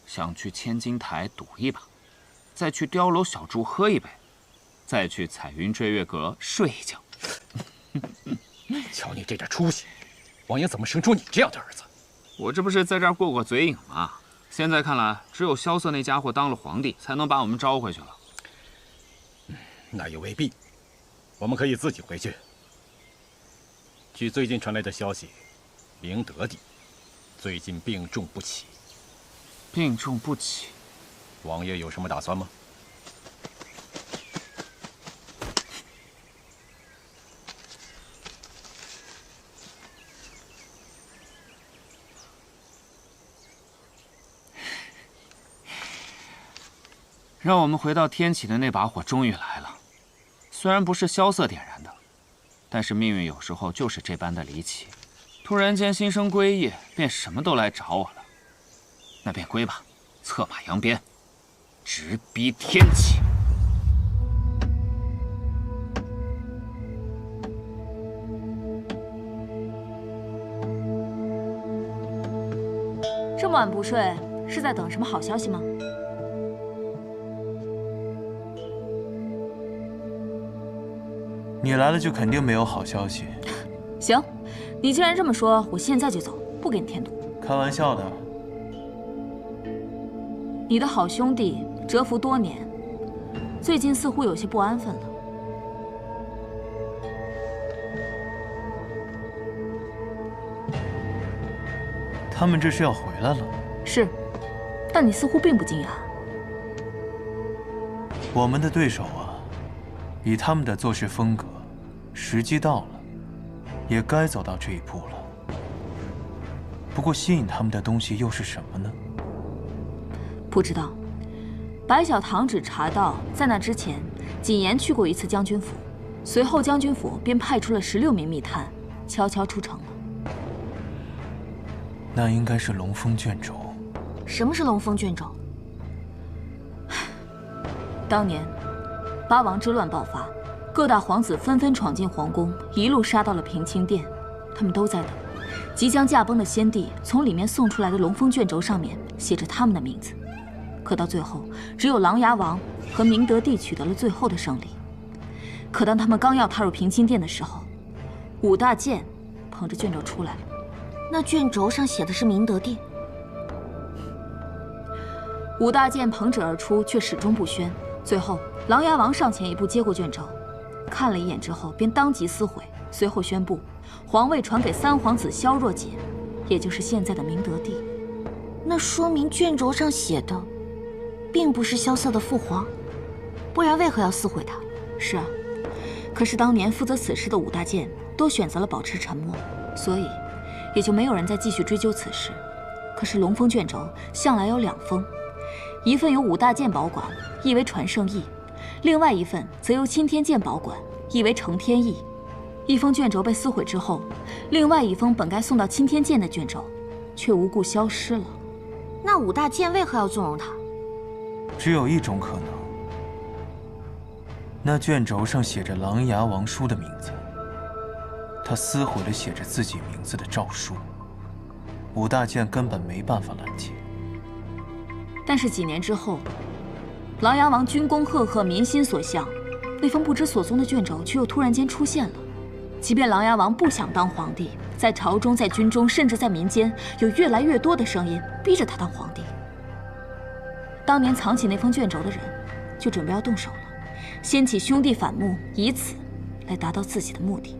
想去千金台赌一把，再去碉楼小筑喝一杯，再去彩云追月阁睡一觉。瞧你这点出息，王爷怎么生出你这样的儿子？我这不是在这儿过过嘴瘾吗？现在看来，只有萧瑟那家伙当了皇帝，才能把我们招回去了。那也未必，我们可以自己回去。据最近传来的消息，明德帝最近病重不起。病重不起，王爷有什么打算吗？让我们回到天启的那把火终于来了，虽然不是萧瑟点燃的，但是命运有时候就是这般的离奇，突然间心生归意，便什么都来找我了。那便归吧，策马扬鞭，直逼天启。这么晚不睡，是在等什么好消息吗？你来了就肯定没有好消息。行，你既然这么说，我现在就走，不给你添堵。开玩笑的。你的好兄弟蛰伏多年，最近似乎有些不安分了。他们这是要回来了？是，但你似乎并不惊讶。我们的对手啊，以他们的做事风格，时机到了，也该走到这一步了。不过吸引他们的东西又是什么呢？不知道。白小堂只查到，在那之前，谨言去过一次将军府，随后将军府便派出了16名密探，悄悄出城了。那应该是龙峰卷轴。什么是龙峰卷轴？当年，八王之乱爆发，各大皇子纷纷闯进皇宫，一路杀到了平清殿。他们都在等，即将驾崩的先帝从里面送出来的龙峰卷轴上面写着他们的名字。可到最后，只有琅琊王和明德帝取得了最后的胜利。可当他们刚要踏入平清殿的时候，武大健捧着卷轴出来了。那卷轴上写的是明德帝。武大健捧旨而出，却始终不宣。最后，琅琊王上前一步接过卷轴，看了一眼之后，便当即撕毁。随后宣布，皇位传给三皇子萧若解，也就是现在的明德帝。那说明卷轴上写的，并不是萧瑟的父皇，不然为何要撕毁它？是啊，可是当年负责此事的武大健都选择了保持沉默，所以也就没有人再继续追究此事。可是龙峰卷轴向来有2封，一份由武大健保管，意为传圣意；另外一份则由钦天监保管，意为承天意。一封卷轴被撕毁之后，另外一封本该送到钦天监的卷轴，却无故消失了。那武大健为何要纵容他？只有一种可能，那卷轴上写着琅琊王叔的名字，他撕毁了写着自己名字的诏书，武大健根本没办法拦截。但是几年之后，琅琊王军功赫赫，民心所向，那封不知所踪的卷轴却又突然间出现了。即便琅琊王不想当皇帝，在朝中、在军中，甚至在民间，有越来越多的声音逼着他当皇帝。当年藏起那封卷轴的人，就准备要动手了，掀起兄弟反目，以此来达到自己的目的。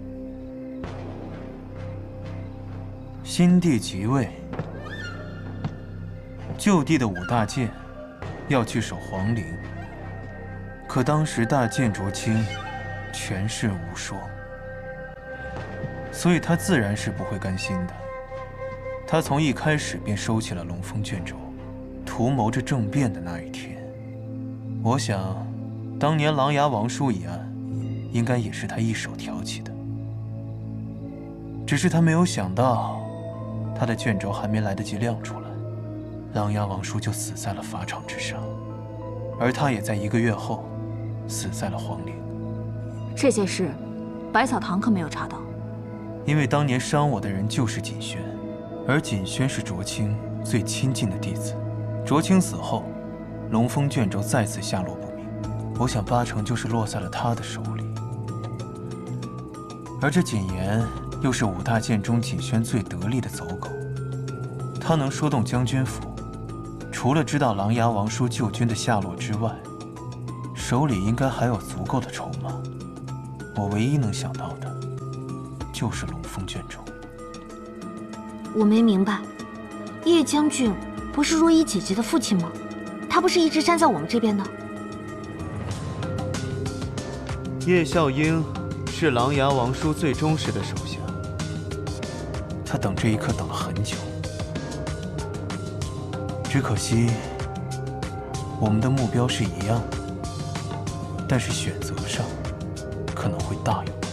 新帝即位，旧帝的武大健要去守皇陵，可当时大剑卓卿权势无双，所以他自然是不会甘心的。他从一开始便收起了龙凤卷轴，图谋着政变的那一天。我想，当年琅琊王叔一案，应该也是他一手挑起的。只是他没有想到，他的卷轴还没来得及亮出来，琅琊王叔就死在了法场之上，而他也在1个月后死在了皇陵。这件事，百草堂可没有查到。因为当年伤我的人就是锦轩，而锦轩是卓卿最亲近的弟子。卓卿死后，龙凤卷轴再次下落不明，我想8成就是落在了他的手里。而这锦言又是武大健中锦轩最得力的走狗，他能说动将军府，除了知道琅琊王叔救军的下落之外，手里应该还有足够的筹码。我唯一能想到的，就是龙凤卷轴。我没明白，叶将军不是若依姐姐的父亲吗？他不是一直站在我们这边的？叶孝英是琅琊王叔最忠实的手下，他等这一刻等了很久。只可惜，我们的目标是一样的，但是选择上可能会大有不同。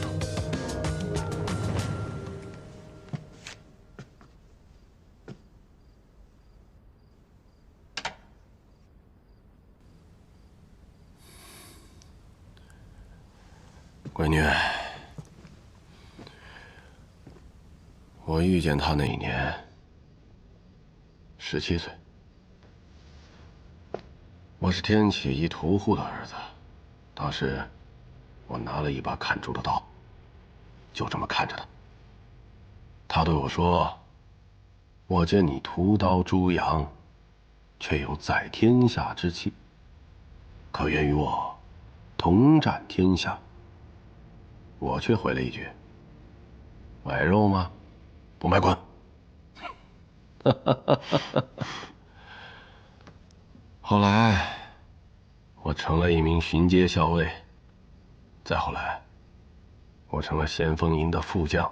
闺女，我遇见他那一年17岁，我是天启一屠户的儿子。当时我拿了一把砍竹的刀，就这么看着他。他对我说：“我见你屠刀诛羊，却有在天下之气，可愿与我同战天下？”我却回了一句：“买肉吗？不买滚！”后来，我成了一名巡街校尉，再后来，我成了先锋营的副将。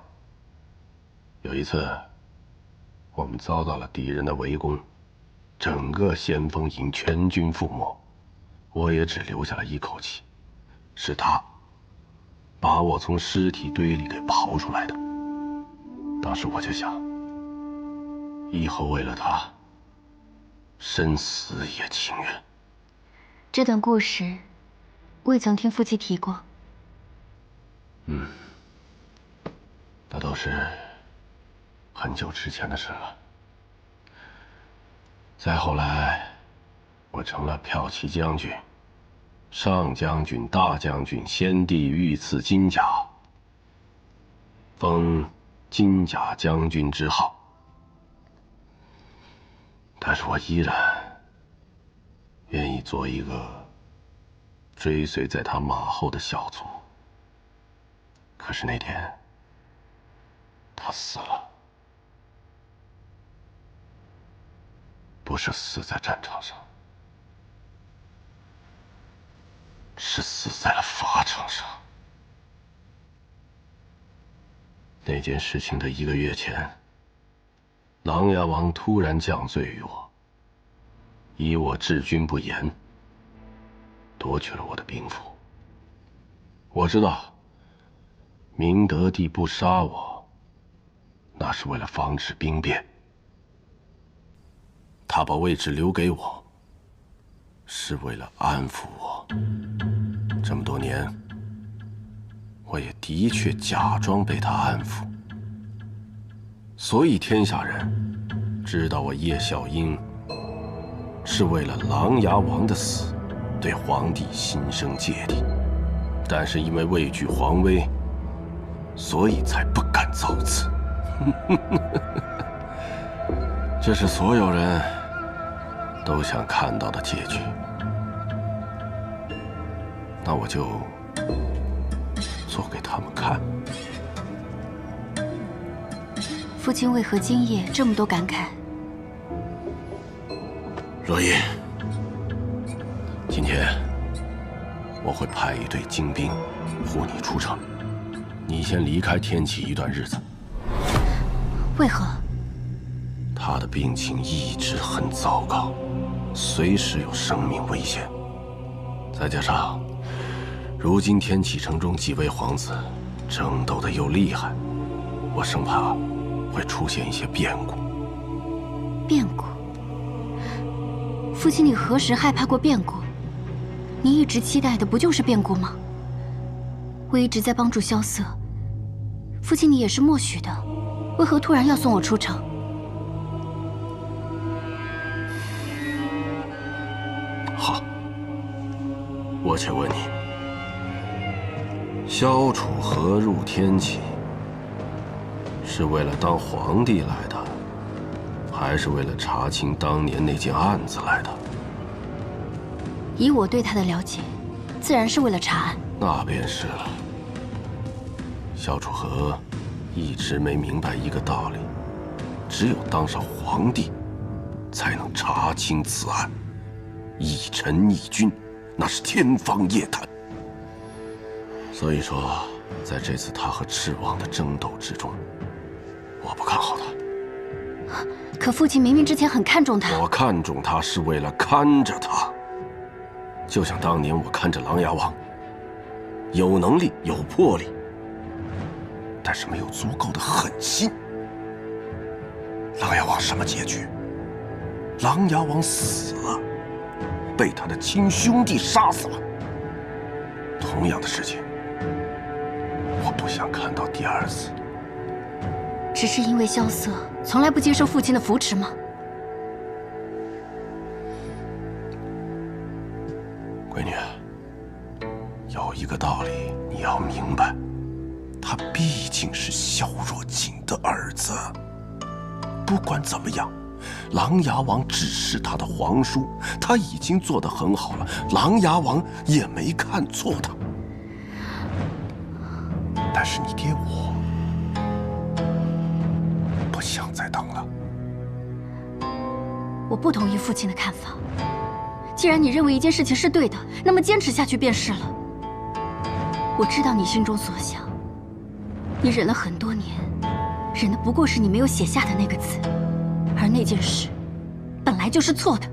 有一次，我们遭到了敌人的围攻，整个先锋营全军覆没，我也只留下了一口气，是他把我从尸体堆里给刨出来的。当时我就想，以后为了他，生死也情愿。这段故事，未曾听父亲提过。那都是很久之前的事了。再后来，我成了骠骑将军、上将军、大将军，先帝御赐金甲，封金甲将军之号。但是我依然愿意做一个追随在他马后的小卒。可是那天，他死了，不是死在战场上，是死在了法场上。那件事情的1个月前，琅琊王突然降罪于我，以我治军不严，夺取了我的兵符。我知道，明德帝不杀我，那是为了防止兵变。他把位置留给我，是为了安抚我。这么多年，我也的确假装被他安抚，所以天下人知道我叶小英是为了琅琊王的死，对皇帝心生芥蒂，但是因为畏惧皇威，所以才不敢造次。这是所有人都想看到的结局。那我就做给他们看。父亲为何今夜这么多感慨？若依，今天我会派一队精兵护你出城，你先离开天启一段日子。为何？他的病情一直很糟糕，随时有生命危险。再加上，如今天启城中几位皇子争斗的又厉害，我生怕会出现一些变故。变故？父亲，你何时害怕过变故？你一直期待的不就是变故吗？我一直在帮助萧瑟，父亲你也是默许的，为何突然要送我出城？好，我且问你，萧楚河入天启，是为了当皇帝来的，还是为了查清当年那件案子来的？以我对他的了解，自然是为了查案。那便是了。萧楚河一直没明白一个道理，只有当上皇帝，才能查清此案。一臣逆君，那是天方夜谭。所以说，在这次他和赤王的争斗之中，我不看好他。可父亲明明之前很看重他。我看重他是为了看着他，就像当年我看着琅琊王，有能力有魄力，但是没有足够的狠心。琅琊王什么结局？琅琊王死了，被他的亲兄弟杀死了。同样的事情，我不想看到第二次。只是因为萧瑟从来不接受父亲的扶持吗？闺女，有一个道理你要明白，他毕竟是萧若锦的儿子。不管怎么样，琅琊王只是他的皇叔，他已经做得很好了，琅琊王也没看错他。但是你爹我不想再当了。我不同意父亲的看法。既然你认为一件事情是对的，那么坚持下去便是了。我知道你心中所想，你忍了很多年，忍的不过是你没有写下的那个字，而那件事本来就是错的。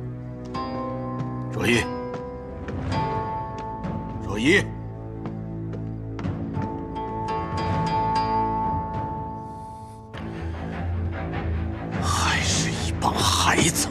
若依，若依，还是一帮孩子。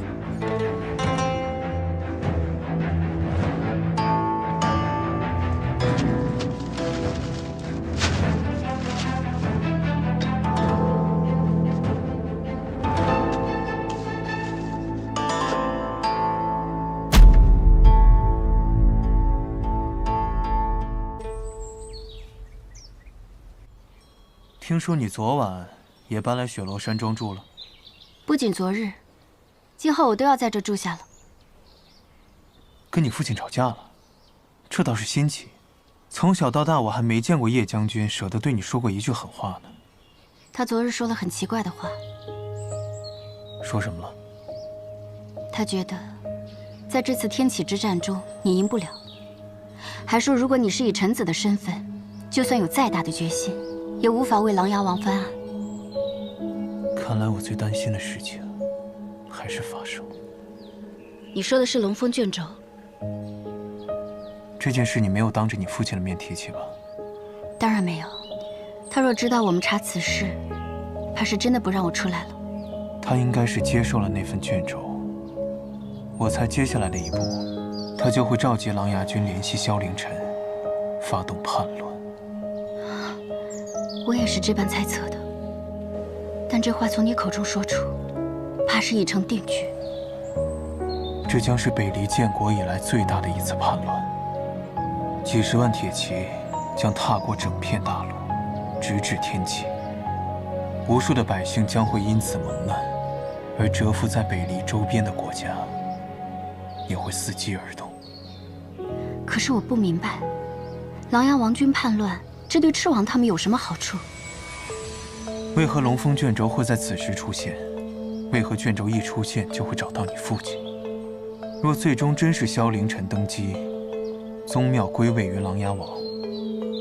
听说你昨晚也搬来雪罗山庄住了？不仅昨日，今后我都要在这住下了。跟你父亲吵架了？这倒是新奇。从小到大，我还没见过叶将军舍得对你说过一句狠话呢。他昨日说了很奇怪的话。说什么了？他觉得，在这次天启之战中你赢不了，还说如果你是以臣子的身份，就算有再大的决心，也无法为琅琊王翻案。看来我最担心的事情还是发生。你说的是龙峰卷轴？这件事你没有当着你父亲的面提起吧？当然没有。他若知道我们查此事，怕是真的不让我出来了。他应该是接受了那份卷轴，我猜接下来的一步，他就会召集琅琊军联系萧凌尘，发动叛乱。我也是这般猜测的，但这话从你口中说出，怕是已成定局。这将是北离建国以来最大的一次叛乱，几十万铁骑将踏过整片大陆，直至天启。无数的百姓将会因此蒙难，而蛰伏在北离周边的国家也会伺机而动。可是我不明白，琅琊王军叛乱，这对赤王他们有什么好处？为何龙峰卷轴会在此时出现？为何卷轴一出现就会找到你父亲？若最终真是萧凌晨登基，宗庙归位于琅琊王，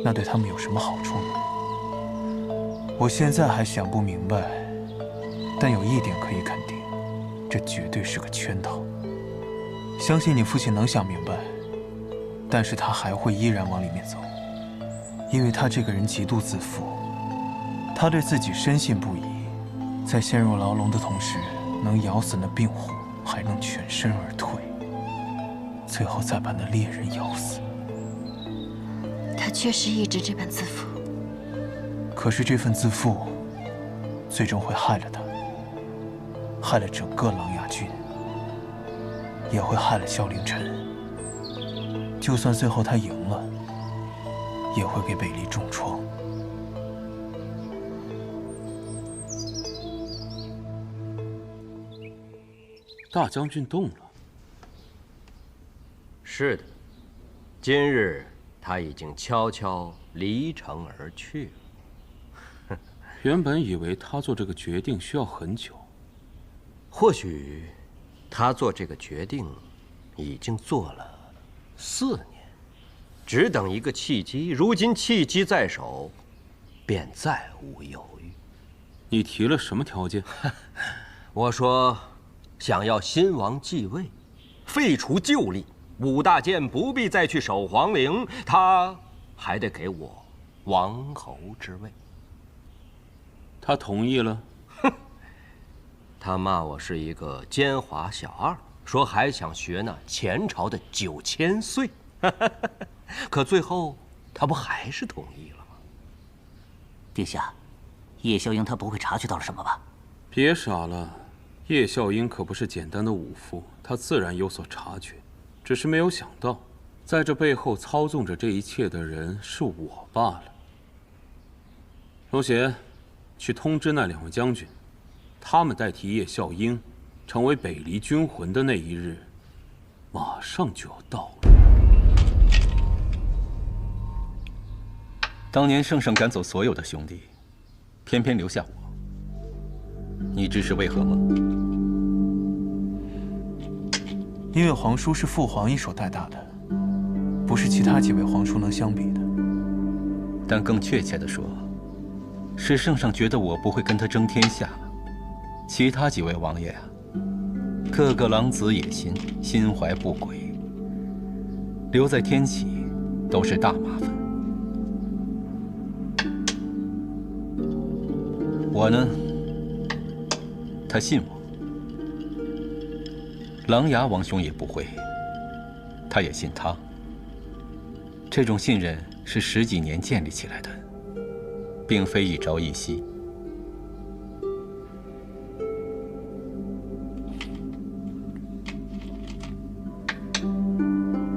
那对他们有什么好处呢？我现在还想不明白，但有一点可以肯定，这绝对是个圈套。相信你父亲能想明白，但是他还会依然往里面走，因为他这个人极度自负，他对自己深信不疑，在陷入牢笼的同时，能咬死那病虎，还能全身而退，最后再把那猎人咬死。他确实一直这般自负。可是这份自负，最终会害了他，害了整个琅琊郡，也会害了萧凌晨。就算最后他赢了，也会给北离重创。大将军动了。是的，今日他已经悄悄离城而去了。原本以为他做这个决定需要很久，或许他做这个决定已经做了4年，只等一个契机。如今契机在手，便再无犹豫。你提了什么条件？我说，想要新王继位，废除旧例，5大监不必再去守皇陵，他还得给我王侯之位。他同意了。哼，他骂我是一个奸猾小二，说还想学那前朝的9000岁，可最后他不还是同意了吗？殿下，叶孝英他不会察觉到了什么吧？别傻了，叶孝英可不是简单的武夫，他自然有所察觉，只是没有想到，在这背后操纵着这一切的人是我罢了。龙邪，去通知那2位将军，他们代替叶孝英，成为北离军魂的那一日，马上就要到了。当年圣上赶走所有的兄弟，偏偏留下我，你知是为何吗？因为皇叔是父皇一手带大的，不是其他几位皇叔能相比的。但更确切地说，是圣上觉得我不会跟他争天下，其他几位王爷啊，个个狼子野心，心怀不轨，留在天启都是大麻烦。我呢，他信我，琅琊王兄也不会，他也信他。这种信任是10几年建立起来的，并非一朝一夕。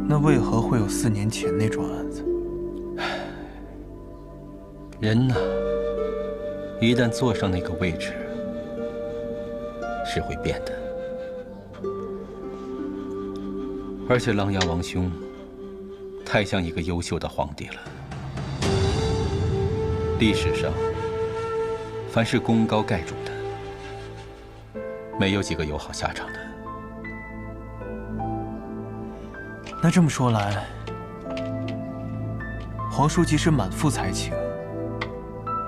那为何会有4年前那桩案子？人呐，一旦坐上那个位置，是会变的。而且琅琊王兄太像一个优秀的皇帝了。历史上，凡是功高盖主的，没有几个有好下场的。那这么说来，皇叔即使满腹才情，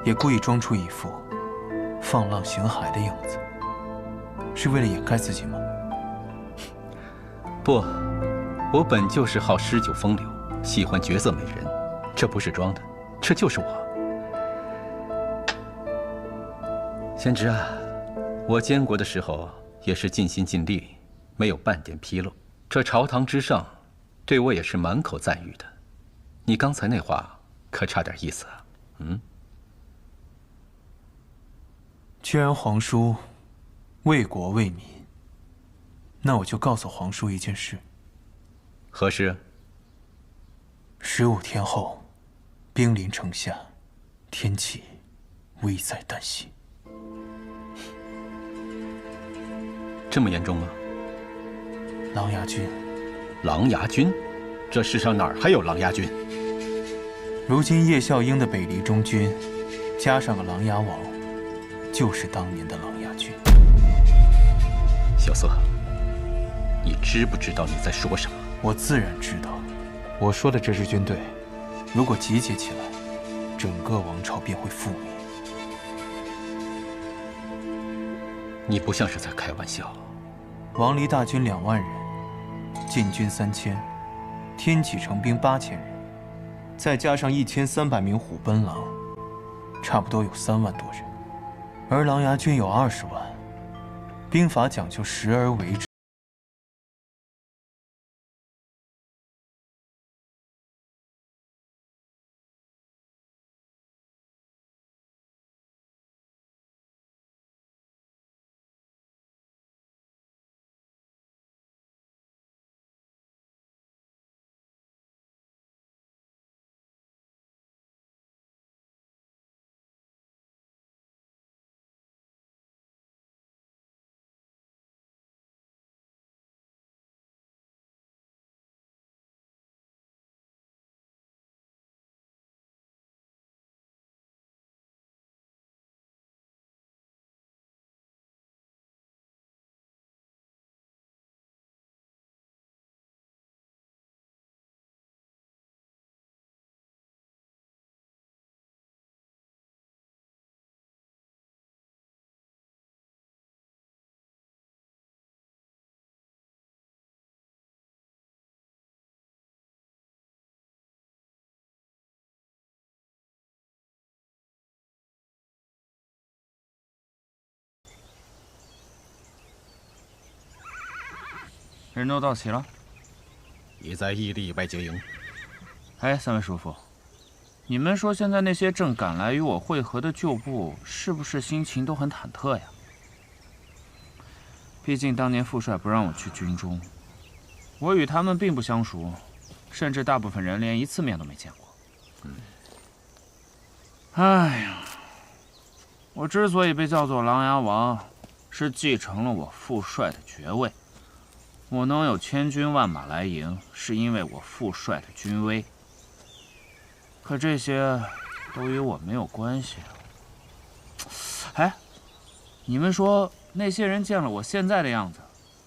也故意装出一副放浪形骸的样子，是为了掩盖自己吗？不，我本就是好诗酒风流，喜欢绝色美人，这不是装的，这就是我。贤侄啊，我监国的时候也是尽心尽力，没有半点纰漏。这朝堂之上，对我也是满口赞誉的。你刚才那话可差点意思啊。既然皇叔为国为民，那我就告诉皇叔一件事。何事？15天后，兵临城下，天启危在旦夕。这么严重吗？琅琊军。琅琊军？这世上哪儿还有琅琊军？如今叶孝英的北离中军，加上个琅琊王，就是当年的琅琊军。小色，你知不知道你在说什么？我自然知道。我说的这支军队，如果集结起来，整个王朝便会覆灭。你不像是在开玩笑。王离大军2万人，晋军3000，天启城兵8000人，再加上1300名虎贲郎，差不多有3万多人。而琅琊军有20万，兵法讲究时而为之。人都到齐了，已在屹立外接营。哎，3位叔父，你们说现在那些正赶来与我会合的旧部，是不是心情都很忐忑呀？毕竟当年父帅不让我去军中，我与他们并不相熟，甚至大部分人连1次面都没见过。哎呀，我之所以被叫做琅琊王，是继承了我父帅的爵位。我能有1000军万马来迎，是因为我父帅的军威。可这些都与我没有关系啊！哎，你们说那些人见了我现在的样子，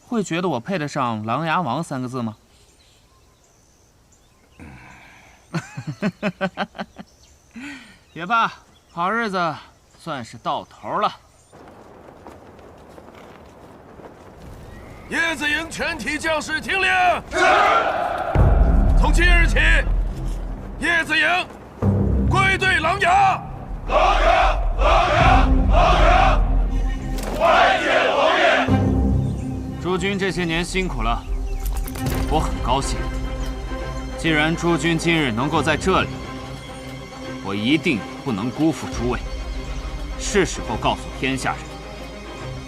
会觉得我配得上琅琊王3个字吗？别怕，好日子算是到头了。叶子营全体将士听令！是。从今日起，叶子营归队琅琊。琅琊，琅琊，琅琊！拜见王爷。诸军这些年辛苦了，我很高兴。既然诸军今日能够在这里，我一定不能辜负诸位。是时候告诉天下人，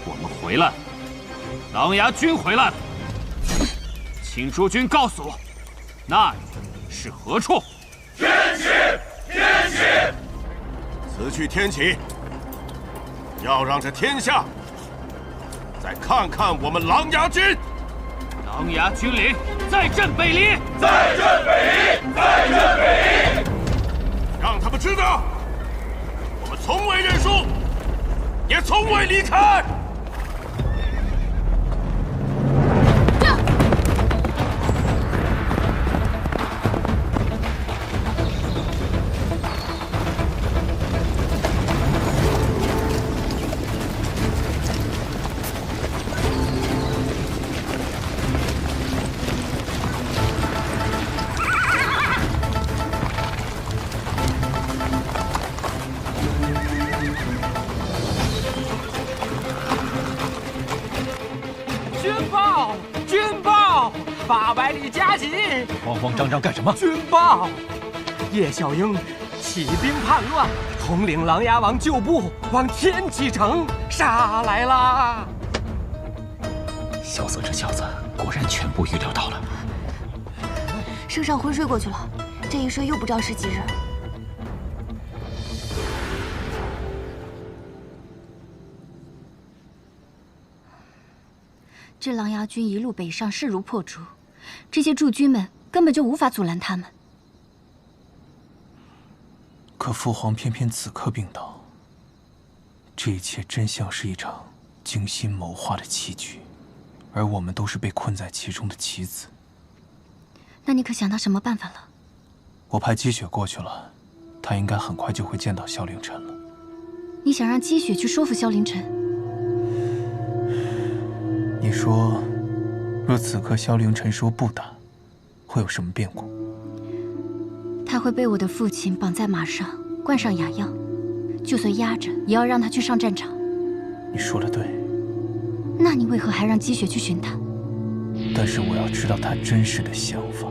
我们回来了。琅琊军回来了，请诸军告诉我，那里是何处？天启，天启！此去天启，要让这天下再看看我们琅琊军。琅琊军领再镇北离，再镇北离，再镇北离！让他们知道，我们从未认输，也从未离开。800里加急！慌慌张张干什么？军报，叶孝英起兵叛乱，统领琅琊王旧部往天启城杀来啦！萧瑟这小子果然全部预料到了。圣上昏睡过去了，这一睡又不知道是几日。这琅琊军一路北上，势如破竹，这些驻军们根本就无法阻拦他们。可父皇偏偏此刻病倒，这一切真像是一场精心谋划的棋局，而我们都是被困在其中的棋子。那你可想到什么办法了？我派姬雪过去了，他应该很快就会见到萧凌晨了。你想让姬雪去说服萧凌晨？你说，若此刻萧凌晨说不打，会有什么变故？他会被我的父亲绑在马上，灌上哑药，就算压着，也要让他去上战场。你说的对。那你为何还让姬雪去寻他？但是我要知道他真实的想法。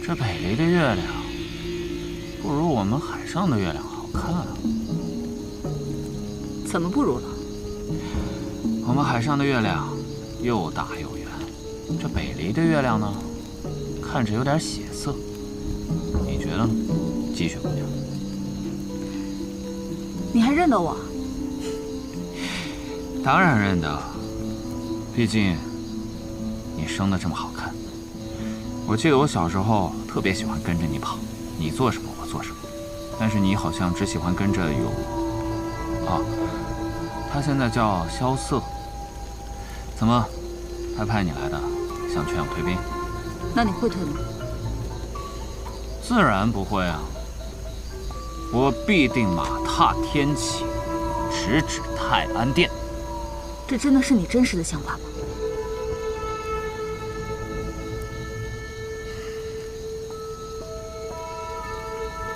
这北离的月亮，不如我们海上的月亮好看啊。怎么不如了？我们海上的月亮又大又圆，这北离的月亮呢，看着有点血色。你觉得呢，姬雪姑娘？你还认得我？当然认得，毕竟你生得这么好看。我记得我小时候特别喜欢跟着你跑，你做什么我做什么。但是你好像只喜欢跟着他现在叫萧瑟。怎么，他派你来的，想劝我退兵？那你会退吗？自然不会啊！我必定马踏天启，直指泰安殿。这真的是你真实的想法吗？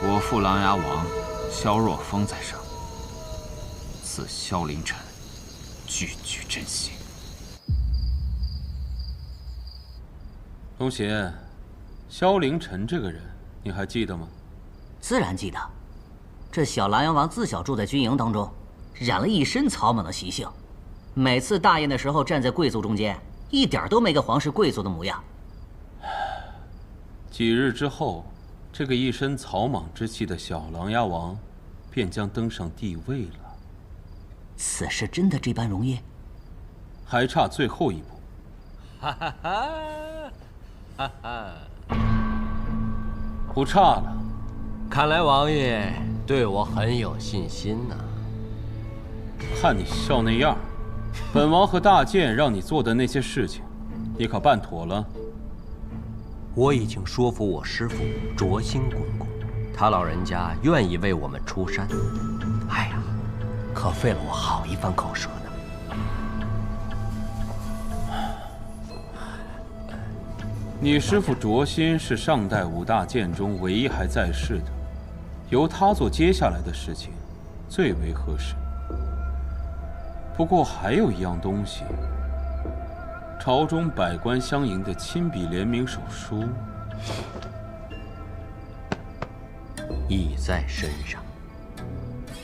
我父琅琊王萧若风在上，赐萧凌晨句句真心。东邪，萧凌晨这个人你还记得吗？自然记得，这小琅琊王自小住在军营当中，染了一身草莽的习性。每次大宴的时候，站在贵族中间，一点都没个皇室贵族的模样。几日之后，这个一身草莽之气的小琅琊王，便将登上帝位了。此事真的这般容易？还差最后一步。哈哈哈，哈哈，不差了。看来王爷对我很有信心呐。看你笑那样，本王和大剑让你做的那些事情，你可办妥了？我已经说服我师父卓心公公，他老人家愿意为我们出山。哎呀，可费了我好一番口舌呢。你师父卓心是上代5大剑中唯一还在世的，由他做接下来的事情，最为合适。不过还有一样东西，朝中百官相迎的亲笔联名手书，已在身上。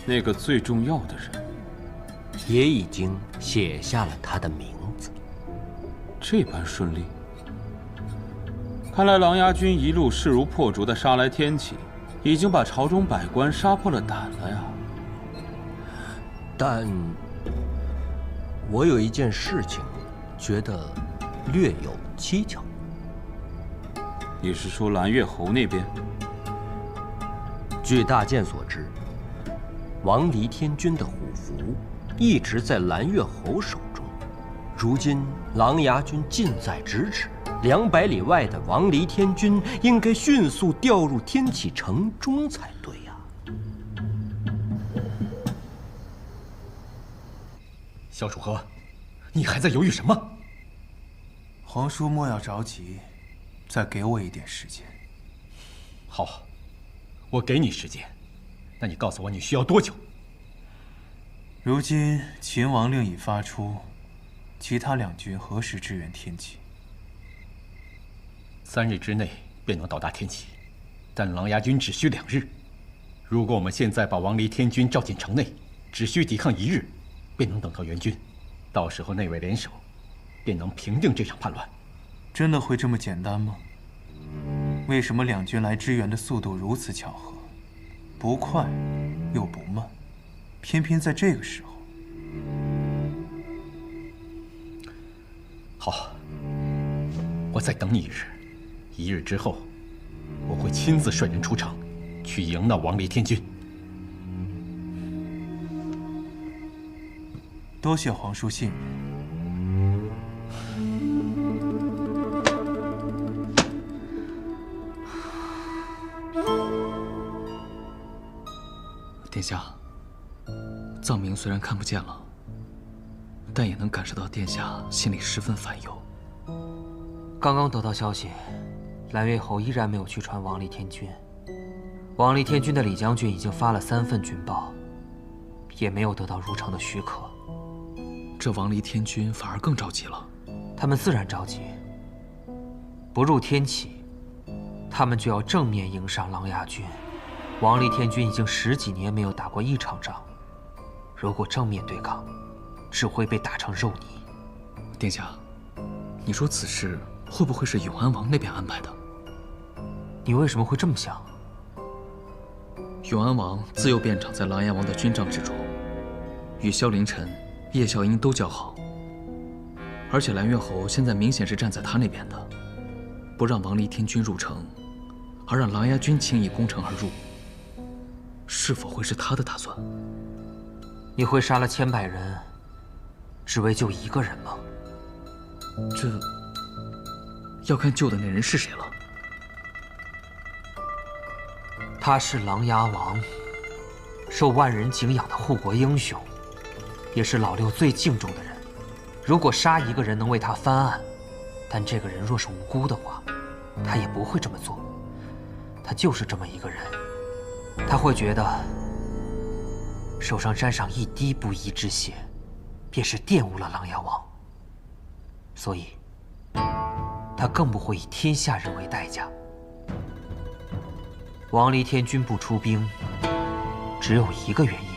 那个最重要的人，也已经写下了他的名字。这般顺利，看来琅琊军一路势如破竹的杀来天启，已经把朝中百官杀破了胆了呀。但我有一件事情，觉得略有蹊跷。你是说蓝月侯那边？据大剑所知，王离天军的虎符一直在蓝月侯手中。如今琅琊军近在咫尺，200里外的王离天军应该迅速调入天启城中才对呀。萧楚河，你还在犹豫什么？皇叔莫要着急，再给我一点时间。好，我给你时间。那你告诉我你需要多久？如今秦王令已发出，其他2军何时支援天启？ 3日之内便能到达天启，但琅琊军只需2日。如果我们现在把王离天军召进城内，只需抵抗1日，便能等到援军。到时候内外联手，便能平定这场叛乱。真的会这么简单吗？为什么两军来支援的速度如此巧合，不快又不慢，偏偏在这个时候？好，我再等你1日，1日之后，我会亲自率人出城，去迎那王离天军。多谢皇叔信任。殿下，藏民虽然看不见了，但也能感受到殿下心里十分烦忧。刚刚得到消息，蓝月侯依然没有去传王离天军。王离天军的李将军已经发了3份军报，也没有得到入城的许可。这王离天军反而更着急了。他们自然着急。不入天启，他们就要正面迎上琅琊军。王离天军已经10几年没有打过1场仗，如果正面对抗，只会被打成肉泥。殿下，你说此事会不会是永安王那边安排的？你为什么会这么想？永安王自幼便长在琅琊王的军帐之中，与萧凌晨、叶孝英都交好，而且蓝月侯现在明显是站在他那边的，不让王离天军入城，而让琅琊军轻易攻城而入。是否会是他的打算？你会杀了千百人，只为救1个人吗？这要看救的那人是谁了。他是琅琊王，受万人敬仰的护国英雄，也是老六最敬重的人。如果杀1个人能为他翻案，但这个人若是无辜的话，他也不会这么做。他就是这么一个人。他会觉得手上沾上一滴不义之血，便是玷污了琅琊王，所以他更不会以天下人为代价。王离天军不出兵，只有1个原因，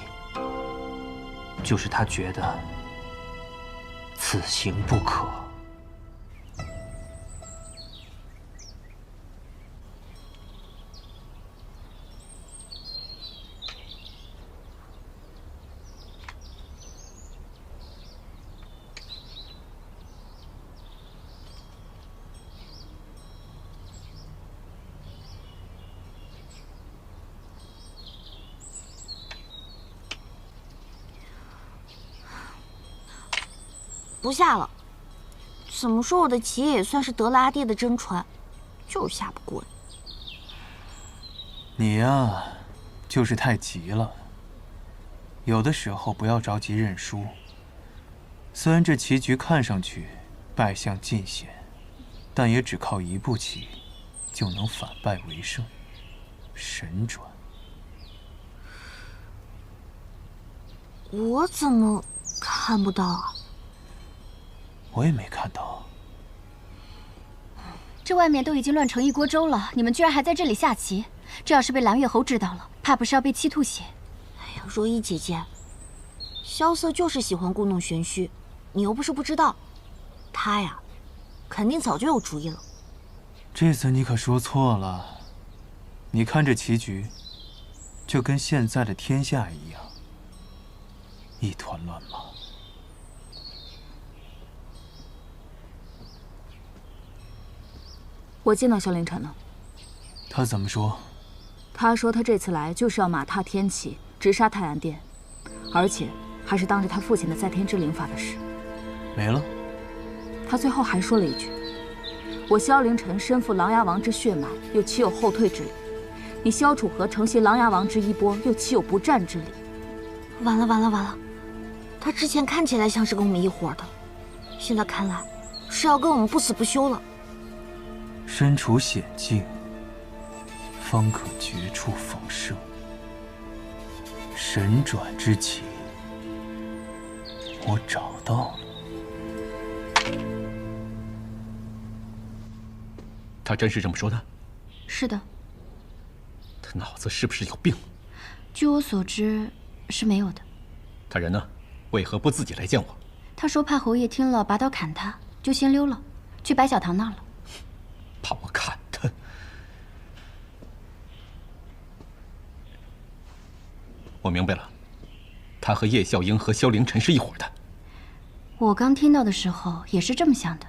就是他觉得此行不可。不下了。怎么说我的棋也算是得了阿爹的真传，就是下不过你。你呀，就是太急了。有的时候不要着急认输。虽然这棋局看上去败相尽显，但也只靠1步棋就能反败为胜，神转。我怎么看不到啊？我也没看到。这外面都已经乱成一锅粥了，你们居然还在这里下棋，这要是被蓝月侯知道了，怕不是要被气吐血。哎呀，若依姐姐，萧瑟就是喜欢故弄玄虚，你又不是不知道，他呀，肯定早就有主意了。这次你可说错了。你看这棋局，就跟现在的天下一样，一团乱麻。我见到萧凌晨了。他怎么说？他说他这次来就是要马踏天启，直杀太安殿，而且还是当着他父亲的在天之灵发的誓。没了。他最后还说了一句：“我萧凌晨身负琅琊王之血脉，又岂有后退之理？你萧楚河承袭琅琊王之衣钵，又岂有不战之理？”完了完了完了！他之前看起来像是跟我们一伙的，现在看来是要跟我们不死不休了。身处险境，方可绝处逢生。神转之棋，我找到了。他真是这么说的？是的。他脑子是不是有病？据我所知，是没有的。他人呢？为何不自己来见我？他说怕侯爷听了拔刀砍他，就先溜了，去白小堂那儿了。怕我砍他？我明白了，他和叶笑英和萧凌晨是一伙的。我刚听到的时候也是这么想的。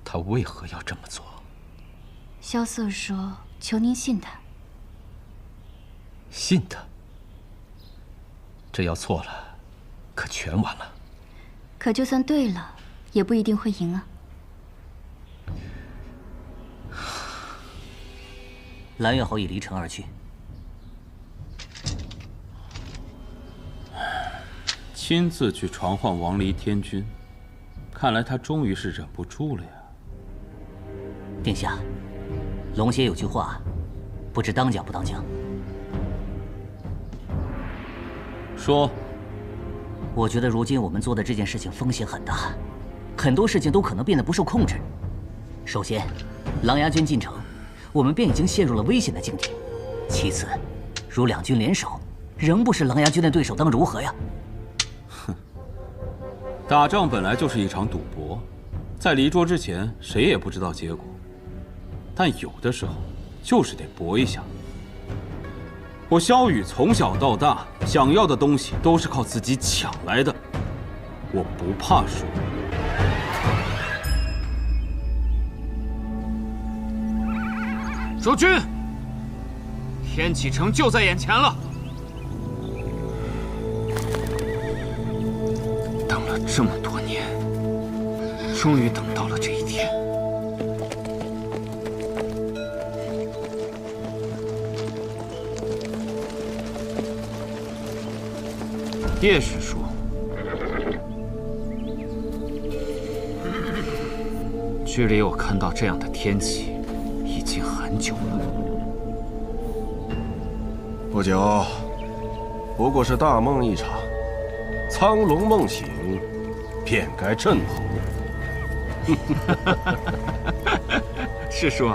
他为何要这么做？萧瑟说：“求您信他。”信他？这要错了，可全完了。可就算对了，也不一定会赢啊。蓝月侯已离城而去。亲自去传唤王离天君，看来他终于是忍不住了呀。殿下，龙邪有句话，不知当讲不当讲。说。我觉得如今我们做的这件事情风险很大，很多事情都可能变得不受控制。首先，琅琊军进城，我们便已经陷入了危险的境地。其次，如两军联手，仍不是琅琊军的对手，当如何呀？哼，打仗本来就是一场赌博，在离桌之前，谁也不知道结果。但有的时候，就是得搏一下。我萧雨从小到大想要的东西都是靠自己抢来的，我不怕输。诸君，天启城就在眼前了。等了这么多年，终于等到了这一天。叶师叔，距离我看到这样的天气已经很久了。不久，不过是大梦一场，苍龙梦醒，便该震吼。师叔，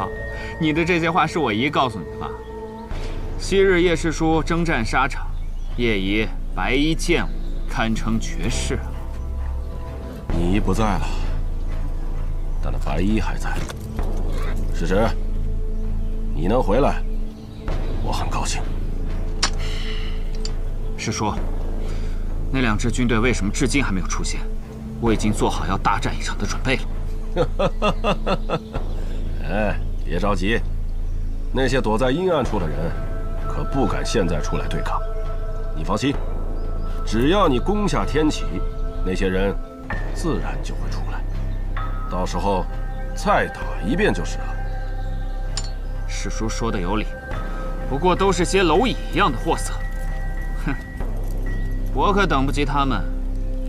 你的这些话是我姨告诉你的吧？昔日叶师叔征战沙场，叶姨白衣剑舞，堪称绝世啊。你姨不在了，但那白衣还在。世侄，你能回来，我很高兴。师叔，那两支军队为什么至今还没有出现？我已经做好要大战一场的准备了。哎，别着急，那些躲在阴暗处的人，可不敢现在出来对抗。你放心。只要你攻下天启，那些人自然就会出来，到时候再打一遍就是了。师叔说的有理，不过都是些蝼蚁一样的货色。哼，我可等不及他们，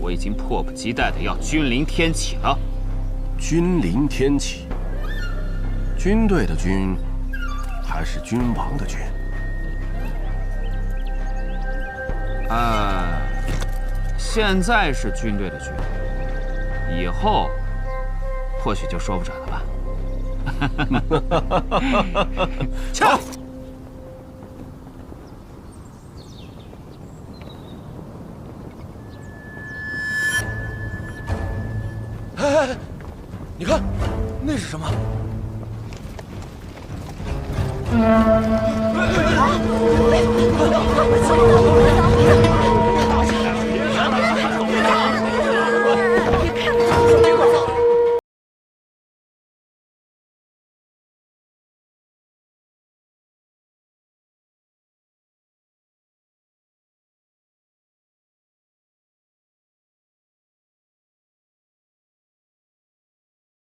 我已经迫不及待的要君临天启了。君临天启，军队的军，还是君王的君？现在是军队的军，以后或许就说不准了吧。枪！哎，你看，那是什么？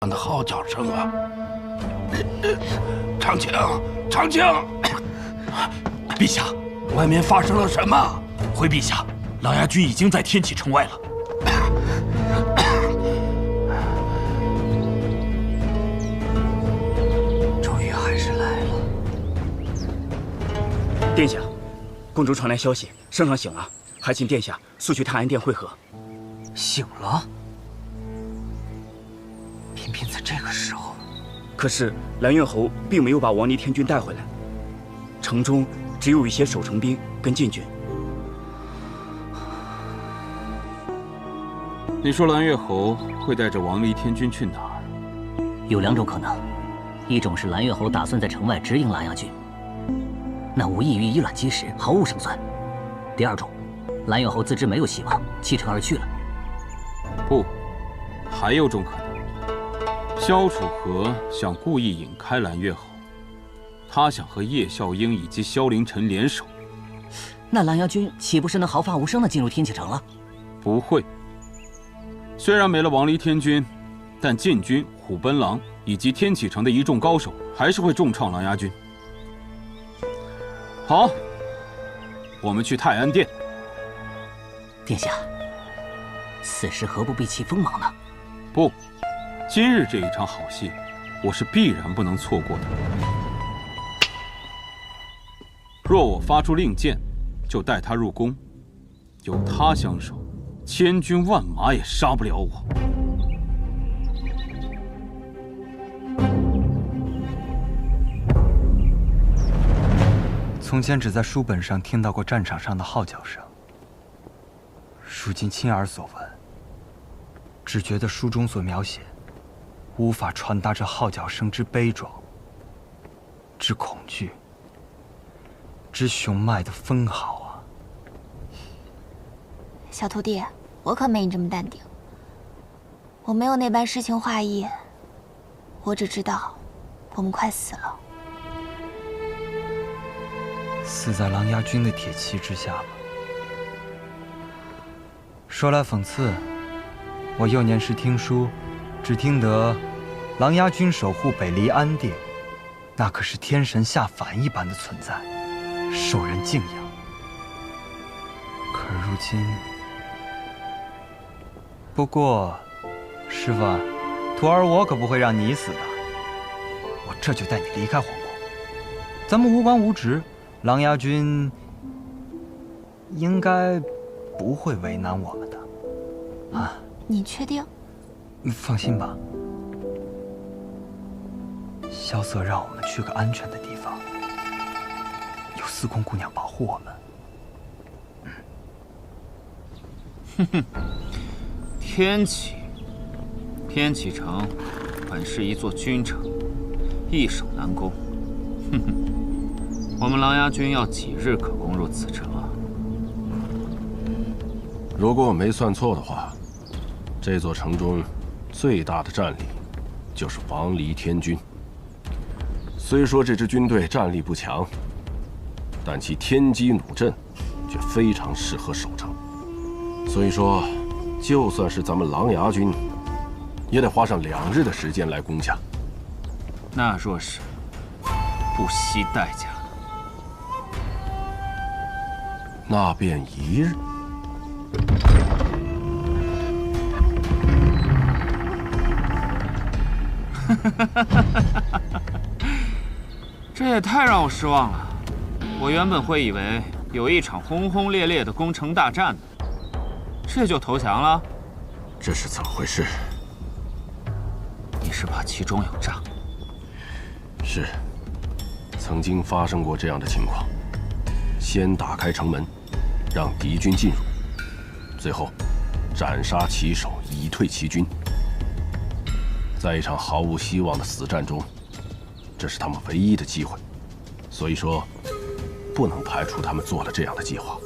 的号角声啊！长青，长青！陛下，外面发生了什么？回陛下，琅琊军已经在天启城外了。终于还是来了。殿下，宫中传来消息，圣上醒了，还请殿下速去太安殿会合。醒了？偏在这个时候。可是蓝月侯并没有把王离天军带回来，城中只有一些守城兵跟禁军。你说蓝月侯会带着王离天军去哪儿？有2种可能，一种是蓝月侯打算在城外直迎琅琊军，那无异于以卵击石，毫无胜算；第2种，蓝月侯自知没有希望，弃城而去了。不，还有种可能，萧楚河想故意引开蓝月侯，他想和叶笑英以及萧凌尘联手。那琅琊军岂不是能毫发无伤地进入天启城了？不会。虽然没了王离天军，但禁军、虎贲郎以及天启城的一众高手还是会重创琅琊军。好，我们去泰安殿。殿下，此时何不避其锋芒呢？不，今日这一场好戏，我是必然不能错过的。若我发出令箭，就带他入宫，有他相守，千军万马也杀不了我。从前只在书本上听到过战场上的号角声，如今亲耳所闻，只觉得书中所描写，无法传达这号角声之悲壮、之恐惧、之雄迈的分毫啊！小徒弟，我可没你这么淡定。我没有那般诗情画意，我只知道，我们快死了。死在琅琊军的铁骑之下吧。说来讽刺，我幼年时听书，只听得琅琊军守护北离安定，那可是天神下凡一般的存在，受人敬仰。可如今，不过，师傅，徒儿我可不会让你死的。我这就带你离开皇宫，咱们无官无职。琅琊军应该不会为难我们的，啊？你确定？放心吧，萧瑟让我们去个安全的地方，有司空姑娘保护我们。哼哼，天启城本是一座军城，易守难攻。哼哼。我们琅琊军要几日可攻入此城啊？如果我没算错的话，这座城中最大的战力就是王离天军。虽说这支军队战力不强，但其天机弩阵却非常适合守城。所以说，就算是咱们琅琊军，也得花上2日的时间来攻下。那若是不惜代价，那便1日。这也太让我失望了。我原本会以为有一场轰轰烈烈的攻城大战呢，这就投降了？这是怎么回事？你是怕其中有诈？是，曾经发生过这样的情况。先打开城门，让敌军进入，最后斩杀旗手，以退其军。在一场毫无希望的死战中，这是他们唯一的机会，所以说，不能排除他们做了这样的计划。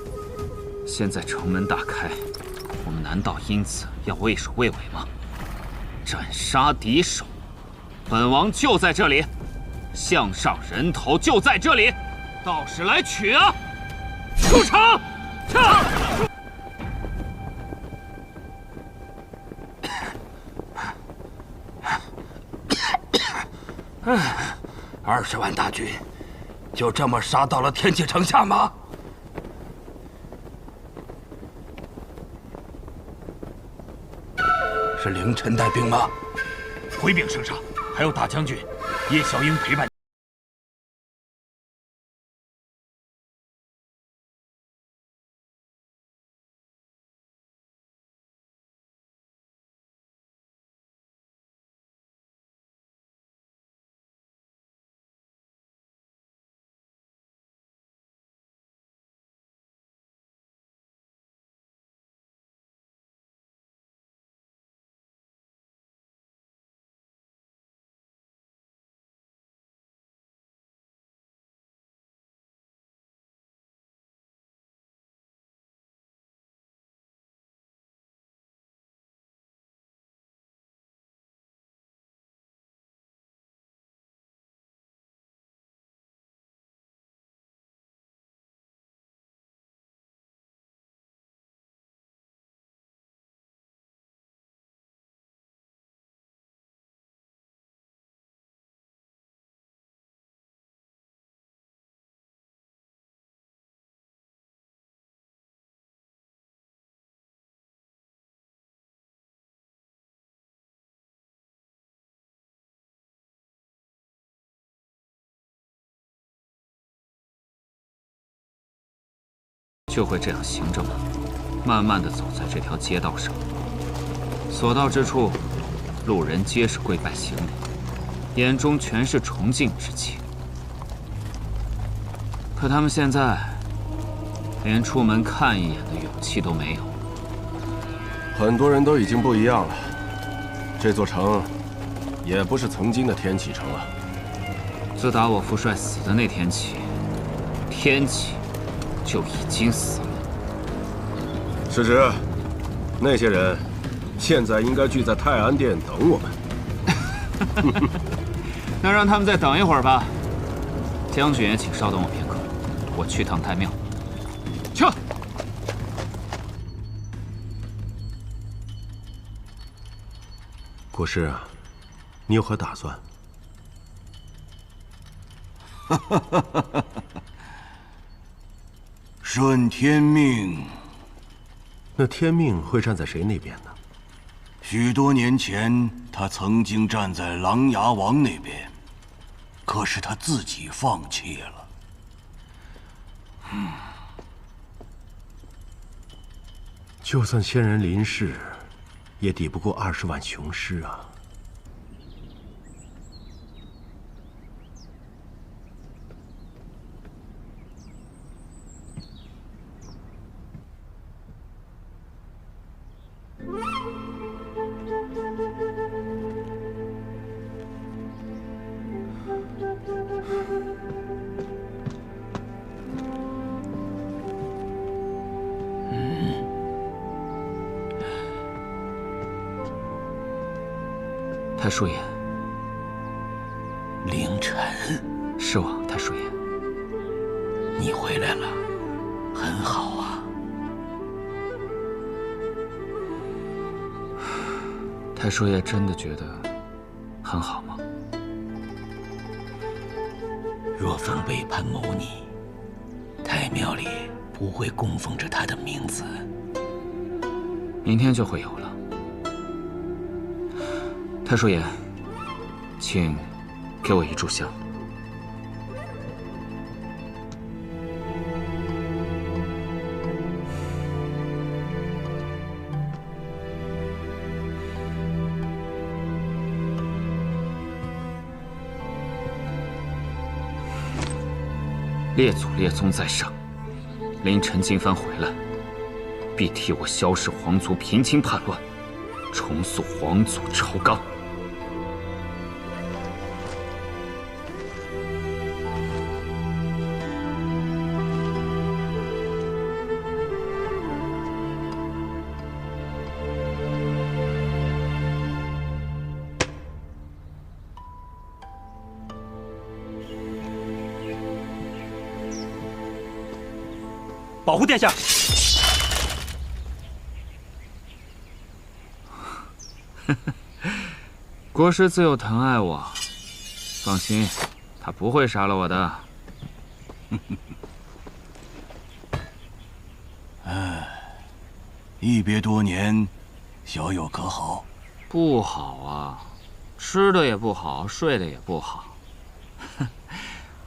现在城门大开，我们难道因此要畏首畏尾吗？斩杀敌手，本王就在这里，项上人头就在这里，道士来取啊！出城！撤！20万大军，就这么杀到了天启城下吗？是凌晨带兵吗？回禀圣上，还有大将军叶小英陪伴。就会这样行着吗？慢慢的走在这条街道上，所到之处，路人皆是跪拜行礼，眼中全是崇敬之情。可他们现在连出门看一眼的勇气都没有。很多人都已经不一样了，这座城也不是曾经的天启城了。自打我父帅死的那天起，天启就已经死了。世侄，那些人现在应该聚在泰安殿等我们。那让他们再等一会儿吧。将军也请稍等我片刻，我去趟太庙。去。国师啊，你有何打算？顺天命。那天命会站在谁那边呢？许多年前，他曾经站在琅琊王那边，可是他自己放弃了。就算仙人临世，也抵不过20万雄师啊！太叔爷，凌晨，是我，太叔爷。你回来了，很好啊。太叔爷真的觉得很好吗？若逢背叛谋逆，太庙里不会供奉着他的名字。明天就会有了。太叔爷，请给我一炷香。列祖列宗在上，凌晨今番回来，必替我萧氏皇族平清叛乱，重塑皇祖朝纲。保护殿下！国师自有疼爱我，放心，他不会杀了我的。一别多年，小友可好？不好啊，吃的也不好，睡的也不好。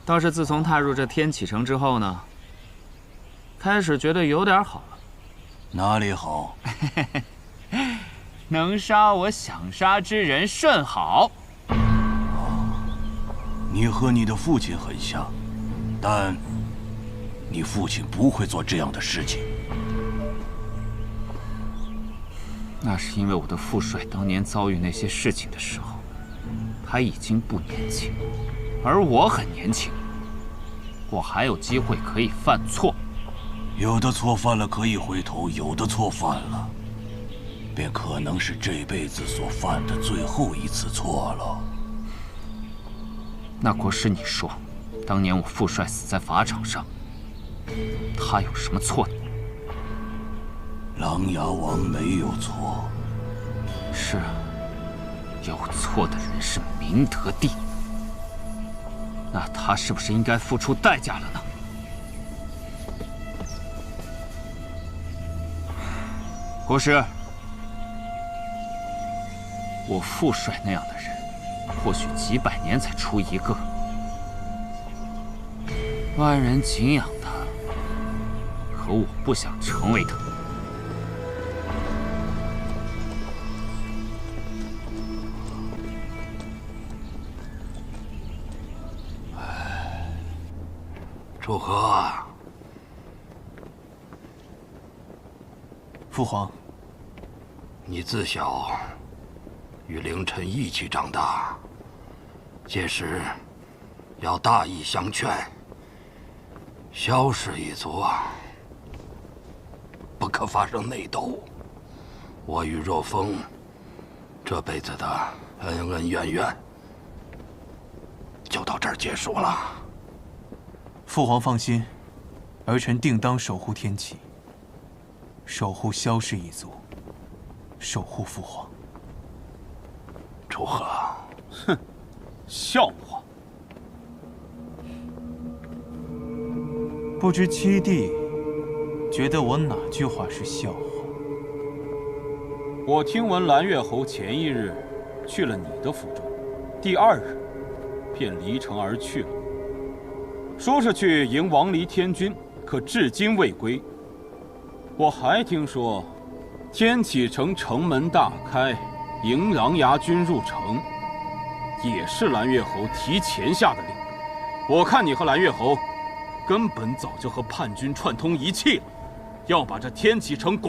倒是自从踏入这天启城之后呢，开始觉得有点好了。哪里好？能杀我想杀之人甚好。你和你的父亲很像，但你父亲不会做这样的事情。那是因为我的父帅当年遭遇那些事情的时候，他已经不年轻，而我很年轻，我还有机会可以犯错。有的错犯了可以回头，有的错犯了，便可能是这辈子所犯的最后一次错了。那国师，你说，当年我父帅死在法场上，他有什么错呢？琅琊王没有错。是啊，有错的人是明德帝。那他是不是应该付出代价了呢？国师，我父帅那样的人，或许几百年才出一个，万人敬仰他，可和我不想成为他。楚河，父皇，你自小与凌晨一起长大，届时要大义相劝。萧氏一族不可发生内斗。我与若风这辈子的恩恩怨怨就到这儿结束了。父皇放心，儿臣定当守护天启，守护萧氏一族，守护父皇。楚河，哼，笑话！不知七弟觉得我哪句话是笑话？我听闻蓝月侯前一日去了你的府中，第二日便离城而去了，说是去迎王离天君，可至今未归。我还听说，天启城城门大开，迎琅琊军入城，也是蓝月侯提前下的令。我看你和蓝月侯根本早就和叛军串通一气了，要把这天启城拱。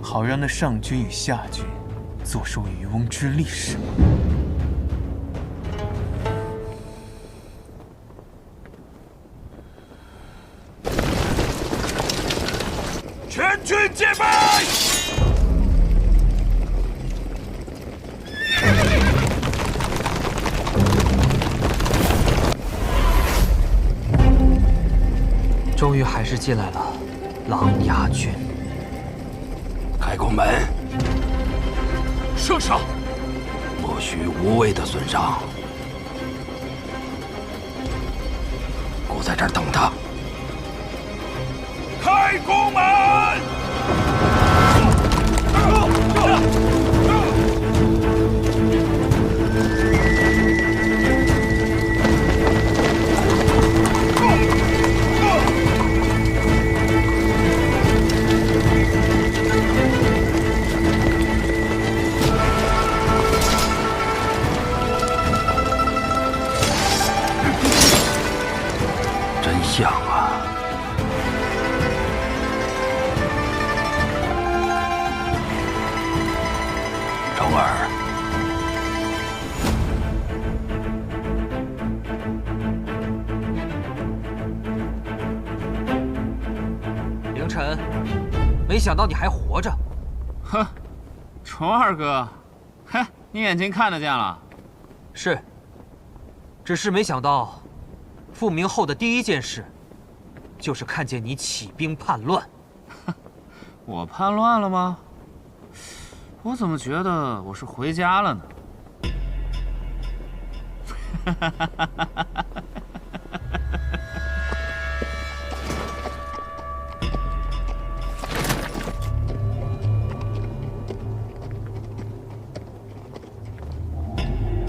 好让那上军与下军坐收渔翁之利是吗？全军戒备！终于还是进来了，琅琊军。开宫门，圣上，莫须无谓的损伤。我在这儿等他。开宫门！真像啊！重儿，凌晨，没想到你还活着。哼，虫二哥，哼，你眼睛看得见了？是，只是没想到，复明后的第一件事，就是看见你起兵叛乱。我叛乱了吗？我怎么觉得我是回家了呢？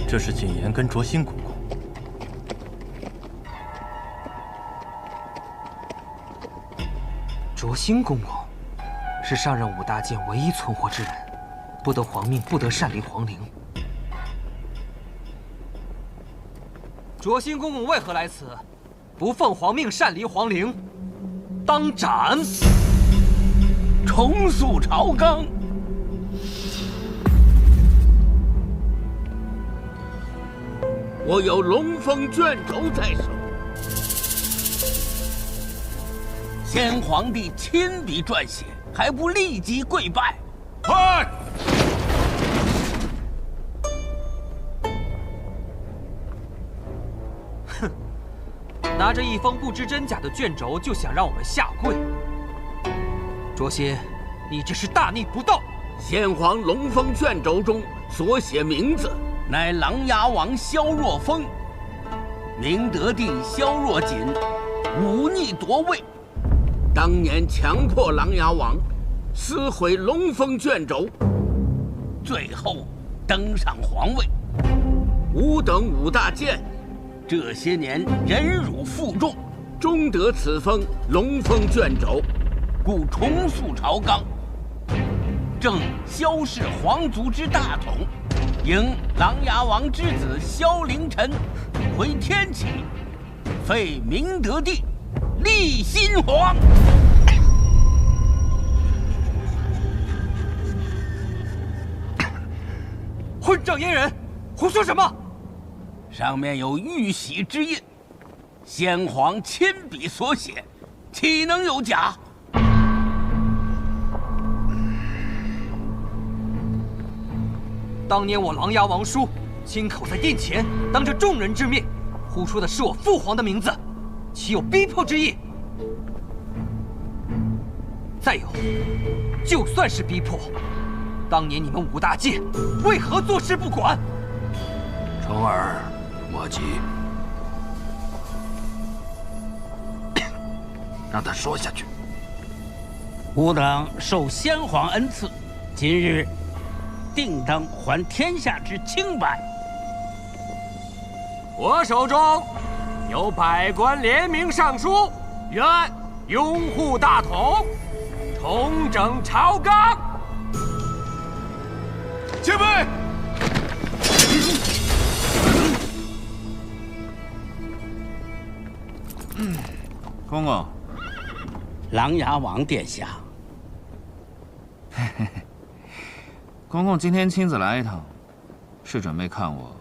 这是谨言跟卓心公公。卓心公公是上任五大监唯一存活之人，不得皇命，不得擅离皇陵。卓心公公为何来此？不奉皇命擅离皇陵，当斩！重塑朝纲。我有龙凤卷轴在手，先皇帝亲笔撰写，还不立即跪拜？快！拿着一封不知真假的卷轴就想让我们下跪，卓新，你这是大逆不道！先皇龙凤卷轴中所写名字，乃琅琊王萧若风、明德帝萧若锦忤逆夺位，当年强迫琅琊王撕毁龙凤卷轴，最后登上皇位。吾等5大监这些年忍辱负重，终得此封龙凤卷轴，故重塑朝纲，正萧氏皇族之大统，迎琅琊王之子萧凌晨回天启，废明德帝，立新皇。混账阉人，胡说什么？上面有玉玺之印，先皇亲笔所写，岂能有假？当年我琅琊王叔亲口在殿前当着众人之面呼出的是我父皇的名字，岂有逼迫之意？再有，就算是逼迫，当年你们5大监为何坐视不管？重儿，莫急，让他说下去。吾等受先皇恩赐，今日定当还天下之清白。我手中有百官联名上书，愿拥护大统，重整朝纲。前辈，公公，琅琊王殿下，公公今天亲自来一趟，是准备看我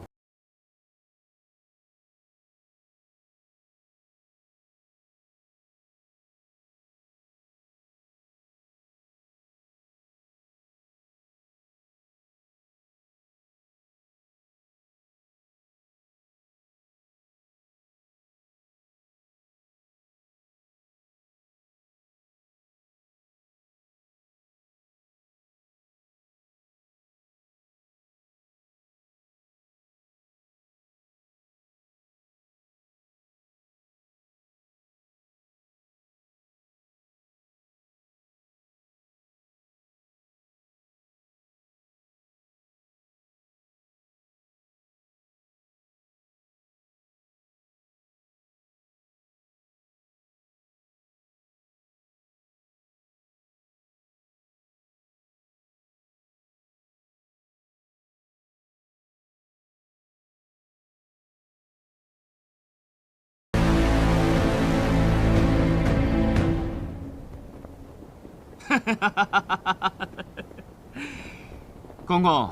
公公，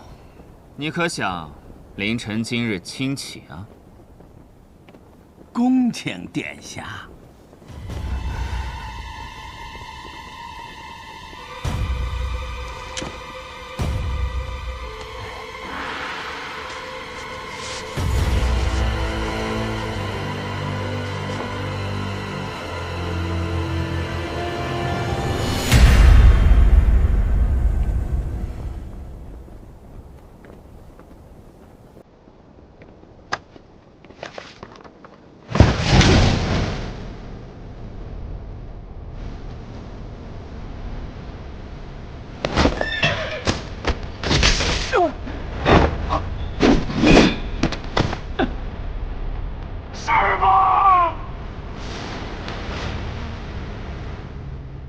你可想凌晨今日亲启啊？恭请殿下。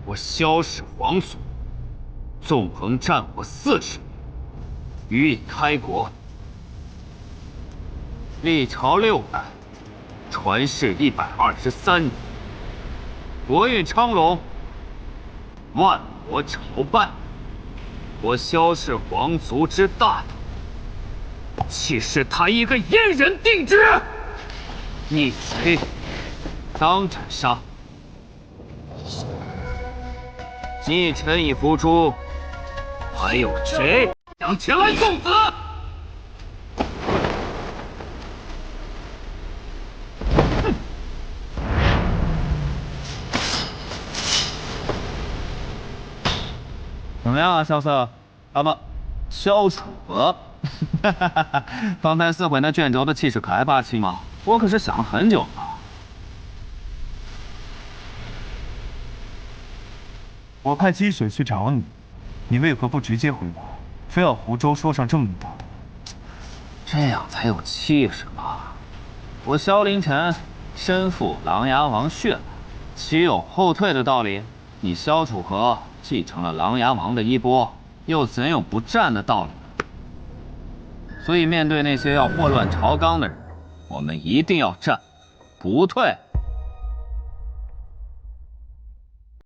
我萧氏皇族纵横战火40年，予以开国，历朝6代，传世123年，国运昌隆，万国朝拜。我萧氏皇族之大统，岂是他一个阉人定之？逆贼，当斩杀！逆臣已伏诛，还有谁想前来送死？怎么样啊，萧瑟？啊不，萧楚河。方才撕毁那卷轴的气势可还霸气吗？我可是想了很久了。我派积水去找你，你为何不直接回答，非要湖州说上这么多？这样才有气势嘛！我萧凌晨身负琅琊王血脉，岂有后退的道理？你萧楚河继承了琅琊王的衣钵，又怎有不战的道理？所以面对那些要祸乱朝纲的人，我们一定要战，不退。